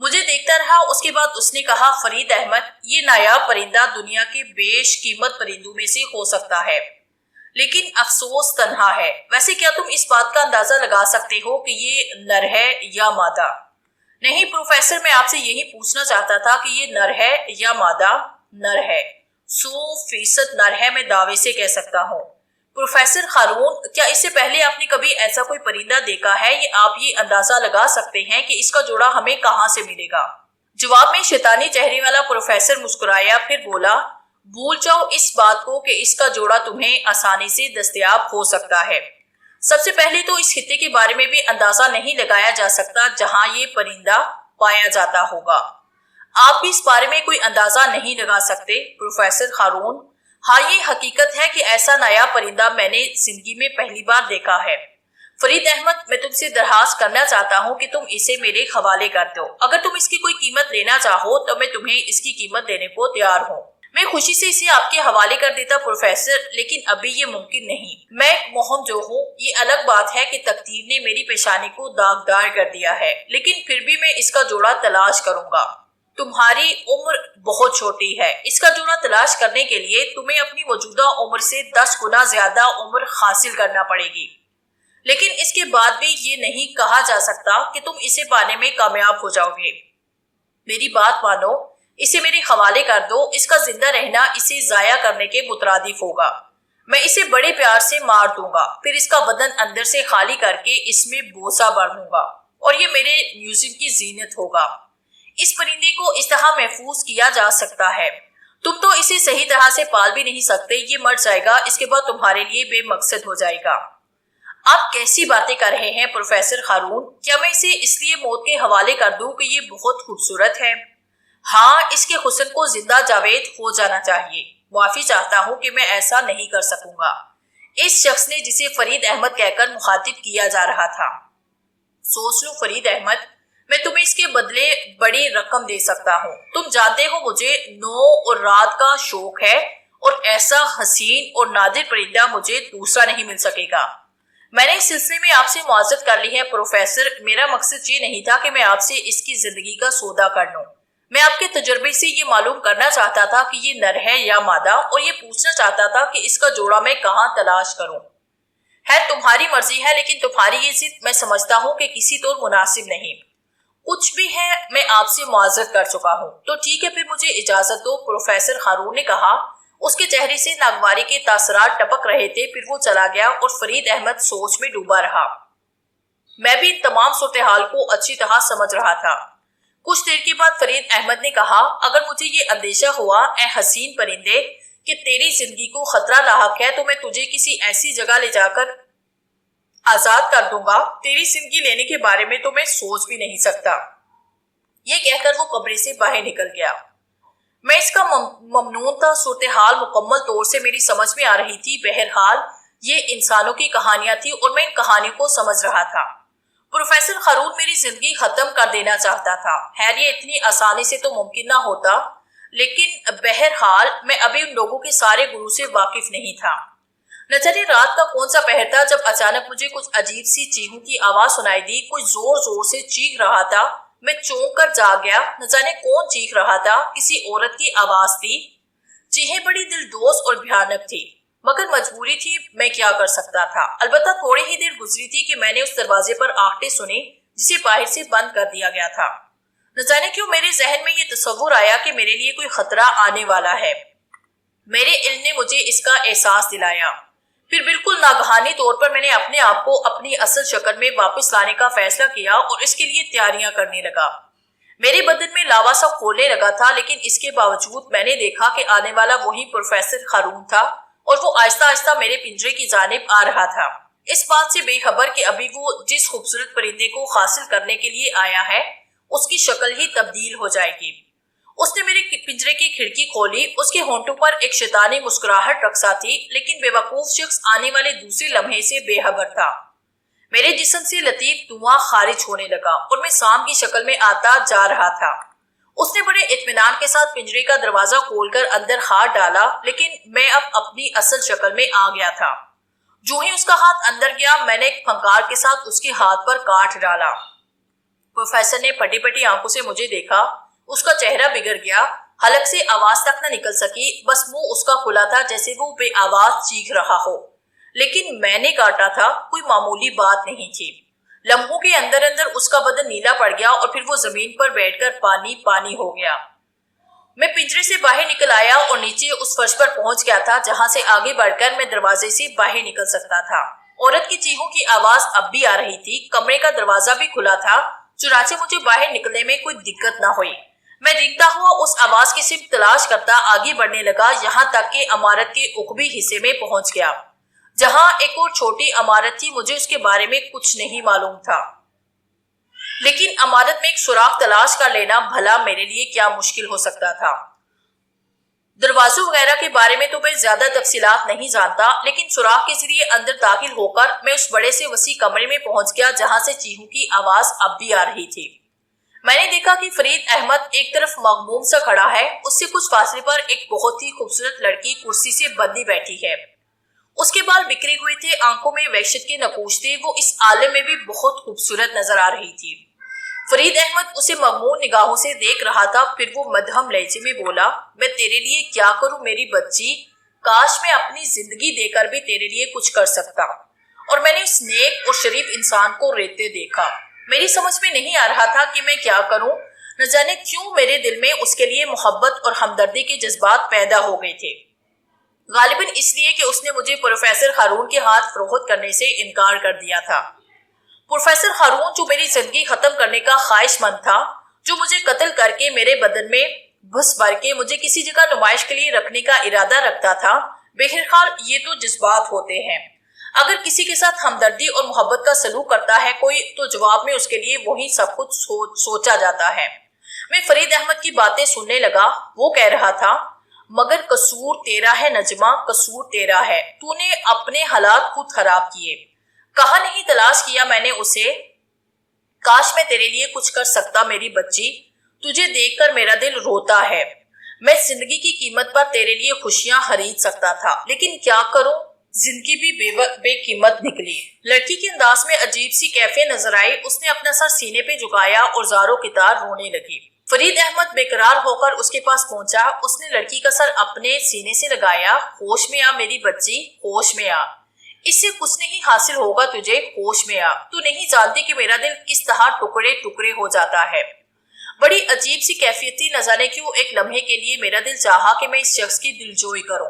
مجھے دیکھتا رہا، اس کے بعد اس نے کہا، فرید احمد، یہ نایاب پرندہ دنیا کے بیش قیمت پرندوں میں سے ہو سکتا ہے، لیکن افسوس تنہا ہے۔ ویسے کیا تم اس بات کا اندازہ لگا سکتے ہو کہ یہ نر ہے یا مادہ؟ نہیں پروفیسر، میں آپ سے یہی پوچھنا چاہتا تھا کہ یہ نر ہے یا مادہ؟ نر ہے، 100% نر ہے، میں دعوے سے کہہ سکتا ہوں۔ پروفیسر ہارون، کیا اس سے پہلے آپ نے کبھی ایسا کوئی پرندہ دیکھا ہے؟ آپ یہ اندازہ لگا سکتے ہیں کہ اس کا جوڑا ہمیں کہاں سے ملے گا؟ جواب میں شیطانی چہرے والا پروفیسر مسکرایا، پھر بولا، بھول جاؤ اس بات کو کہ اس کا جوڑا تمہیں آسانی سے دستیاب ہو سکتا ہے۔ سب سے پہلے تو اس خطے کے بارے میں بھی اندازہ نہیں لگایا جا سکتا جہاں یہ پرندہ پایا جاتا ہوگا۔ آپ بھی اس بارے میں کوئی اندازہ نہیں لگا سکتے پروفیسر ہارون؟ ہاں، یہ حقیقت ہے کہ ایسا نیا پرندہ میں نے زندگی میں پہلی بار دیکھا ہے۔ فرید احمد، میں تم سے درخواست کرنا چاہتا ہوں کہ تم اسے میرے حوالے کر دو۔ اگر تم اس کی کوئی قیمت لینا چاہو تو میں تمہیں اس کی قیمت دینے کو تیار ہوں۔ میں خوشی سے اسے آپ کے حوالے کر دیتا پروفیسر، لیکن ابھی یہ ممکن نہیں۔ میں مہم جو ہوں، یہ الگ بات ہے کہ تقدیر نے میری پیشانی کو داغدار کر دیا ہے، لیکن پھر بھی میں اس کا جوڑا تلاش کروں گا۔ تمہاری عمر بہت چھوٹی ہے، اس کا جوڑا تلاش کرنے کے لیے تمہیں اپنی موجودہ عمر سے 10 گنا زیادہ عمر حاصل کرنا پڑے گی، لیکن اس کے بعد بھی یہ نہیں کہا جا سکتا کہ تم اسے پانے میں کامیاب ہو جاؤ گے۔ میری بات مانو، اسے میرے حوالے کر دو۔ اس کا زندہ رہنا اسے ضائع کرنے کے مترادف ہوگا۔ میں اسے بڑے پیار سے مار دوں گا، پھر اس کا بدن اندر سے خالی کر کے اس میں بوسہ بھر دوں گا، اور یہ میرے میوزیم کی زینت ہوگا۔ اس پرندے کو اس طرح محفوظ کیا جا سکتا ہے۔ تم تو اسے صحیح طرح سے پال بھی نہیں سکتے۔ یہ مر جائے گا، اس کے بعد تمہارے لیے بے مقصد ہو جائے گا۔ آپ کیسی باتیں کر رہے ہیں پروفیسر ہارون؟ کیا میں اسے اس لیے موت کے حوالے کر دوں کہ یہ بہت خوبصورت ہے؟ ہاں، اس کے حسن کو زندہ جاوید ہو جانا چاہیے۔ معافی چاہتا ہوں کہ میں ایسا نہیں کر سکوں گا، اس شخص نے جسے فرید احمد کہہ کر مخاطب کیا جا رہا تھا۔ سوچ لو فرید احمد، میں تمہیں اس کے بدلے بڑی رقم دے سکتا ہوں۔ تم جانتے ہو مجھے نو اور رات کا شوق ہے، اور ایسا حسین اور نادر پرندہ مجھے دوسرا نہیں مل سکے گا۔ میں نے اس سلسلے میں آپ سے معذرت کر لی ہے پروفیسر۔ میرا مقصد یہ نہیں تھا کہ میں آپ سے اس کی زندگی کا سودا کر لوں۔ میں آپ کے تجربے سے یہ معلوم کرنا چاہتا تھا کہ یہ نر ہے یا مادہ، اور یہ پوچھنا چاہتا تھا کہ اس کا جوڑا میں کہاں تلاش کروں۔ ہے تمہاری مرضی ہے، لیکن تمہاری یہ ضد میں سمجھتا ہوں کہ کسی طور مناسب نہیں۔ کچھ بھی ہے، میں آپ سے معذرت کر چکا ہوں۔ تو ٹھیک ہے، پھر مجھے اجازت دو، پروفیسر ہارون نے کہا۔ اس کے چہرے سے ناگواری کے تاثرات ٹپک رہے تھے۔ پھر وہ چلا گیا اور فرید احمد سوچ میں ڈوبا رہا۔ میں بھی ان تمام صورتحال کو اچھی طرح سمجھ رہا تھا۔ کچھ دیر کے بعد فرید احمد نے کہا، اگر مجھے یہ اندیشہ ہوا اے حسین پرندے کہ تیری زندگی کو خطرہ لاحق ہے، تو میں تجھے کسی ایسی جگہ لے جا کر آزاد کر دوں گا۔ تیری زندگی لینے کے بارے میں تو میں سوچ بھی نہیں سکتا۔ یہ کہہ کر وہ کمرے سے باہر نکل گیا۔ میں اس کا ممنون تھا۔ صورتحال مکمل طور سے میری سمجھ میں آ رہی تھی۔ بہرحال یہ انسانوں کی کہانیاں تھی اور میں ان کہانیوں کو سمجھ رہا تھا۔ پروفیسر ہارون میری زندگی ختم کر دینا چاہتا تھا۔ خیر، یہ اتنی آسانی سے تو ممکن نہ ہوتا، لیکن بہرحال میں ابھی ان لوگوں کے سارے گروہ سے واقف نہیں تھا۔ نہ جانے رات کا کون سا پہر تھا جب اچانک مجھے کچھ عجیب سی چیخوں کی آواز سنائی دی۔ کوئی زور زور سے چیخ رہا تھا۔ میں چونک کر جاگ گیا۔ نہ جانے کون چیخ رہا تھا۔ کسی عورت کی آواز تھی۔ چیخیں بڑی دلدوز اور بھیانک تھی، مگر مجبوری تھی، میں کیا کر سکتا تھا۔ البتہ تھوڑی ہی دیر گزری تھی کہ میں نے اس دروازے پر آہٹیں سنی جسے باہر سے بند کر دیا گیا تھا۔ نہ جانے کیوں میرے ذہن میں یہ تصور آیا کہ میرے لیے کوئی خطرہ آنے والا ہے۔ میرے علم نے مجھے اس کا احساس دلایا۔ پھر بالکل ناگہانی طور پر میں نے اپنے آپ کو اپنی اصل شکل میں واپس لانے کا فیصلہ کیا اور اس کے لیے تیاریاں کرنے لگا۔ میرے بدن میں لاوا سا کھولنے لگا تھا، لیکن اس کے باوجود میں نے دیکھا کہ آنے والا وہی پروفیسر ہارون تھا، اور وہ آہستہ آہستہ میرے پنجرے کی جانب آ رہا تھا، اس بات سے بے خبر کہ ابھی وہ جس خوبصورت پرندے کو حاصل کرنے کے لیے آیا ہے اس کی شکل ہی تبدیل ہو جائے گی۔ اس نے میرے پنجرے کی کھڑکی کھولی۔ اس کے ہونٹوں پر ایک شیطانی مسکراہٹ رقصا تھی، لیکن بے وقوف شخص آنے والے دوسرے لمحے سے بے خبر تھا۔ میرے جسم سے لطیف دھواں خارج ہونے لگا اور میں سام کی شکل میں آتا جا رہا تھا۔ اس نے بڑے اطمینان کے ساتھ پنجرے کا دروازہ کھول کر اندر ہاتھ ڈالا، لیکن میں اب اپنی اصل شکل میں آ گیا تھا۔ جو ہی اس کا ہاتھ اندر گیا، میں نے ایک پھنکار کے ساتھ اس کے ہاتھ پر کاٹ ڈالا۔ پروفیسر نے پھٹی پھٹی آنکھوں سے مجھے دیکھا۔ اس کا چہرہ بگڑ گیا، حلق سے آواز تک نہ نکل سکی، بس منہ اس کا کھلا تھا جیسے وہ بے آواز چیخ رہا ہو۔ لیکن میں نے کاٹا تھا، کوئی معمولی بات نہیں تھی۔ لمحوں کے اندر اندر اس کا بدن نیلا پڑ گیا اور پھر وہ زمین پر بیٹھ کر پانی پانی ہو گیا۔ میں پنجرے سے باہر نکل آیا اور نیچے اس فرش پر پہنچ گیا تھا جہاں سے آگے بڑھ کر میں دروازے سے باہر نکل سکتا تھا۔ عورت کی چیخوں کی آواز اب بھی آ رہی تھی۔ کمرے کا دروازہ بھی کھلا تھا، چنانچہ مجھے باہر نکلنے میں کوئی دقت نہ ہوئی۔ میں ریگتا ہوا اس آواز کی سمت تلاش کرتا آگے بڑھنے لگا، یہاں تک کہ عمارت کے عقبی حصے میں پہنچ گیا، جہاں ایک اور چھوٹی عمارت تھی۔ مجھے اس کے بارے میں کچھ نہیں معلوم تھا، لیکن عمارت میں ایک سوراخ تلاش کر لینا بھلا میرے لیے کیا مشکل ہو سکتا تھا۔ دروازوں وغیرہ کے بارے میں تو میں زیادہ تفصیلات نہیں جانتا، لیکن سوراخ کے ذریعے اندر داخل ہو کر میں اس بڑے سے وسیع کمرے میں پہنچ گیا جہاں سے چیخوں کی آواز اب بھی آ رہی تھی۔ میں نے دیکھا کہ فرید احمد ایک طرف مغموم سا کھڑا ہے، اس سے کچھ فاصلے پر ایک بہت ہی خوبصورت لڑکی کرسی سے بندھی بیٹھی ہے۔ اس کے بال بکھرے ہوئے تھے، آنکھوں میں وحشت کے نقوش تھے، وہ اس عالم میں بھی بہت خوبصورت نظر آ رہی تھی۔ فرید احمد اسے مغمون نگاہوں سے دیکھ رہا تھا، پھر وہ مدھم لہجے میں بولا، میں تیرے لیے کیا کروں میری بچی، کاش میں اپنی زندگی دے کر بھی تیرے لیے کچھ کر سکتا۔ اور میں نے اس نیک اور شریف انسان کو روتے دیکھا۔ میری سمجھ میں نہیں آ رہا تھا کہ میں کیا کروں، نہ جانے کیوں میرے دل میں اس کے لیے محبت اور ہمدردی کے جذبات پیدا ہو گئے تھے۔ غالباً اس لیے کہ اس نے مجھے پروفیسر ہارون کے ہاتھ فروخت کرنے سے انکار کر دیا تھا۔ پروفیسر ہارون جو میری زندگی ختم کرنے کا خواہش مند تھا، جو مجھے قتل کر کے میرے بدن میں بھس بھر کے مجھے کسی جگہ نمائش کے لیے رکھنے کا ارادہ رکھتا تھا۔ بہرحال یہ تو جذبات ہوتے ہیں، اگر کسی کے ساتھ ہمدردی اور محبت کا سلوک کرتا ہے کوئی تو جواب میں اس کے لیے وہی سب کچھ سوچا جاتا ہے۔ میں فرید احمد کی باتیں سننے لگا۔ وہ کہہ رہا تھا، مگر قصور تیرا ہے نجمہ، قصور تیرا ہے، تو نے اپنے حالات خود خراب کیے۔ کہاں نہیں تلاش کیا میں نے اسے، کاش میں تیرے لیے کچھ کر سکتا میری بچی، تجھے دیکھ کر میرا دل روتا ہے، میں زندگی کی قیمت پر تیرے لیے خوشیاں خرید سکتا تھا، لیکن کیا کروں، زندگی بھی بے قیمت نکلی۔ لڑکی کے انداز میں عجیب سی کیفیت نظر آئی، اس نے اپنا سر سینے پہ جھکایا اور زاروں کی طرح رونے لگی۔ فرید احمد بے قرار ہو کر اس کے پاس پہنچا، اس نے لڑکی کا سر اپنے سینے سے لگایا۔ ہوش میں آ میری بچی، ہوش میں آ، اس سے کچھ نہیں حاصل ہوگا تجھے، ہوش میں آ، تو نہیں جانتی کہ میرا دل کس طرح ٹکڑے ٹکڑے ہو جاتا ہے۔ بڑی عجیب سی کیفیت تھی، نہ جانے کیوں ایک لمحے کے لیے میرا دل چاہا کہ میں اس شخص کی دلجوئی کروں،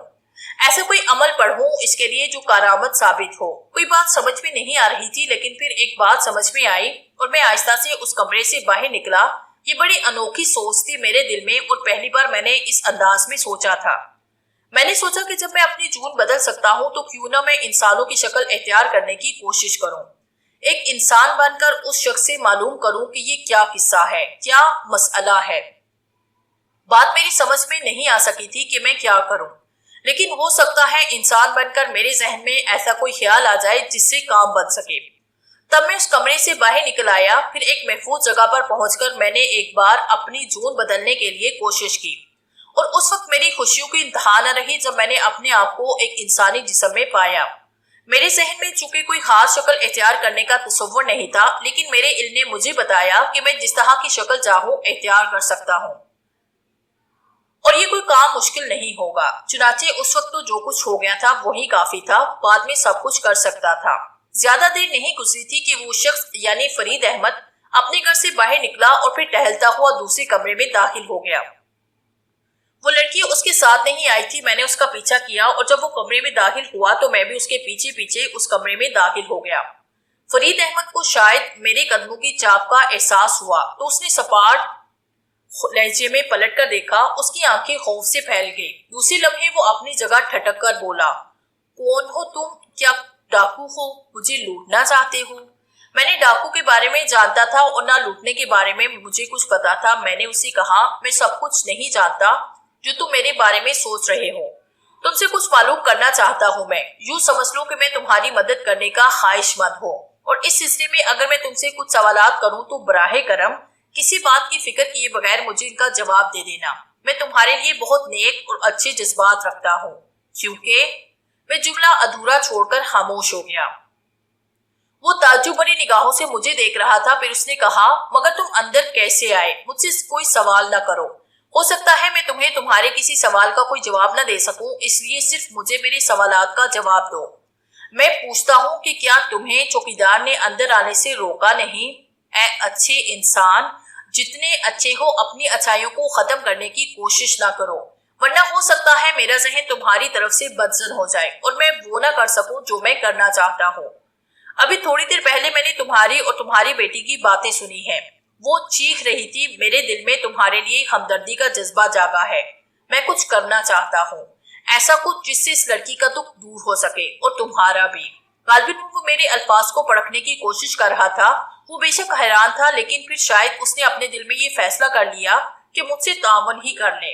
ایسا کوئی عمل پڑھوں اس کے لیے جو کارآمد ثابت ہو۔ کوئی بات سمجھ میں نہیں آ رہی تھی، لیکن پھر ایک بات سمجھ میں آئی اور میں آہستہ سے اس کمرے سے باہر نکلا۔ یہ بڑی انوکھی سوچ تھی میرے دل میں اور پہلی بار میں نے اس انداز میں سوچا تھا۔ میں نے سوچا کہ جب میں اپنی جون بدل سکتا ہوں تو کیوں نہ میں انسانوں کی شکل اختیار کرنے کی کوشش کروں، ایک انسان بن کر اس شخص سے معلوم کروں کہ یہ کیا قصہ ہے، کیا مسئلہ ہے۔ بات میری سمجھ میں نہیں آ سکی تھی کہ میں کیا کروں، لیکن ہو سکتا ہے انسان بن کر میرے ذہن میں ایسا کوئی خیال آ جائے جس سے کام بن سکے۔ تب میں اس کمرے سے باہر نکل آیا، پھر ایک محفوظ جگہ پر پہنچ کر میں نے ایک بار اپنی جون بدلنے کے لیے کوشش کی، اور اس وقت میری خوشیوں کی انتہا نہ رہی جب میں نے اپنے آپ کو ایک انسانی جسم میں پایا۔ میرے ذہن میں چونکہ کوئی خاص شکل اختیار کرنے کا تصور نہیں تھا، لیکن میرے علم نے مجھے بتایا کہ میں جس طرح کی شکل چاہوں اختیار کر سکتا ہوں، اور یہ کوئی کام مشکل نہیں ہوگا۔ چنانچہ اس وقت تو جو کچھ ہو گیا تھا وہی کافی تھا، بعد میں سب کچھ کر سکتا تھا۔ زیادہ دیر نہیں گزری تھی کہ وہ شخص یعنی فرید احمد اپنے گھر سے باہر نکلا اور پھر ٹہلتا ہوا دوسرے کمرے میں داخل ہو گیا۔ وہ لڑکی اس کے ساتھ نہیں آئی تھی، میں نے اس کا پیچھا کیا اور جب وہ کمرے میں داخل ہوا تو میں بھی اس کے پیچھے پیچھے اس کمرے میں داخل ہو گیا۔ فرید احمد کو شاید میرے قدموں کی چاپ کا احساس ہوا تو اس نے سپاٹ لہجے میں پلٹ کر دیکھا، اس کی آنکھیں خوف سے پھیل گئی۔ دوسری لمحے وہ اپنی جگہ ٹھٹک کر بولا، کون ہو تم، کیا ڈاکو ہو، مجھے لوٹنا چاہتے ہو؟ میں نے ڈاکو کے بارے میں جانتا تھا اور نہ لوٹنے کے بارے میں مجھے کچھ پتا تھا۔ میں نے اسے کہا، میں سب کچھ نہیں جانتا جو تم میرے بارے میں سوچ رہے ہو، تم سے کچھ معلوم کرنا چاہتا ہوں میں، یوں سمجھ لو کہ میں تمہاری مدد کرنے کا خواہش مند ہوں، اور اس سلسلے میں اگر میں تم سے کچھ سوالات کروں تو براہ کرم کسی بات کی فکر کیے بغیر مجھے ان کا جواب دے دینا۔ میں تمہارے لیے بہت نیک اور اچھے جذبات رکھتا ہوں، کیونکہ میں جملہ ادھورا چھوڑ کر خاموش ہو گیا۔ وہ تعجب بھری نگاہوں سے مجھے دیکھ رہا تھا، پھر اس نے کہا، مگر تم اندر کیسے آئے؟ مجھ سے کوئی سوال نہ کرو، ہو سکتا ہے میں تمہیں تمہارے کسی سوال کا کوئی جواب نہ دے سکوں، اس لیے صرف مجھے میرے سوالات کا جواب دو۔ میں پوچھتا ہوں کہ کیا تمہیں چوکیدار نے اندر آنے سے روکا نہیں؟ اے اچھے انسان، جتنے اچھے ہو اپنی اچھائیوں کو ختم کرنے کی کوشش نہ کرو، ورنہ ہو سکتا ہے میرا ذہن تمہاری طرف سے بدزن ہو جائے اور میں وہ نہ کر سکوں جو میں کرنا چاہتا ہوں۔ ابھی تھوڑی دیر پہلے میں نے تمہاری اور تمہاری بیٹی کی باتیں سنی ہیں، وہ چیخ رہی تھی، میرے دل میں تمہارے لیے ہمدردی کا جذبہ جاگا ہے، میں کچھ کرنا چاہتا ہوں، ایسا کچھ جس سے اس لڑکی کا دکھ دور ہو سکے اور تمہارا بھی۔ غالباً وہ میرے الفاظ کو پرکھنے کی کوشش کر رہا تھا، وہ بے شک حیران تھا، لیکن پھر شاید اس نے اپنے دل میں یہ فیصلہ کر لیا کہ مجھ سے تعاون ہی کر لے۔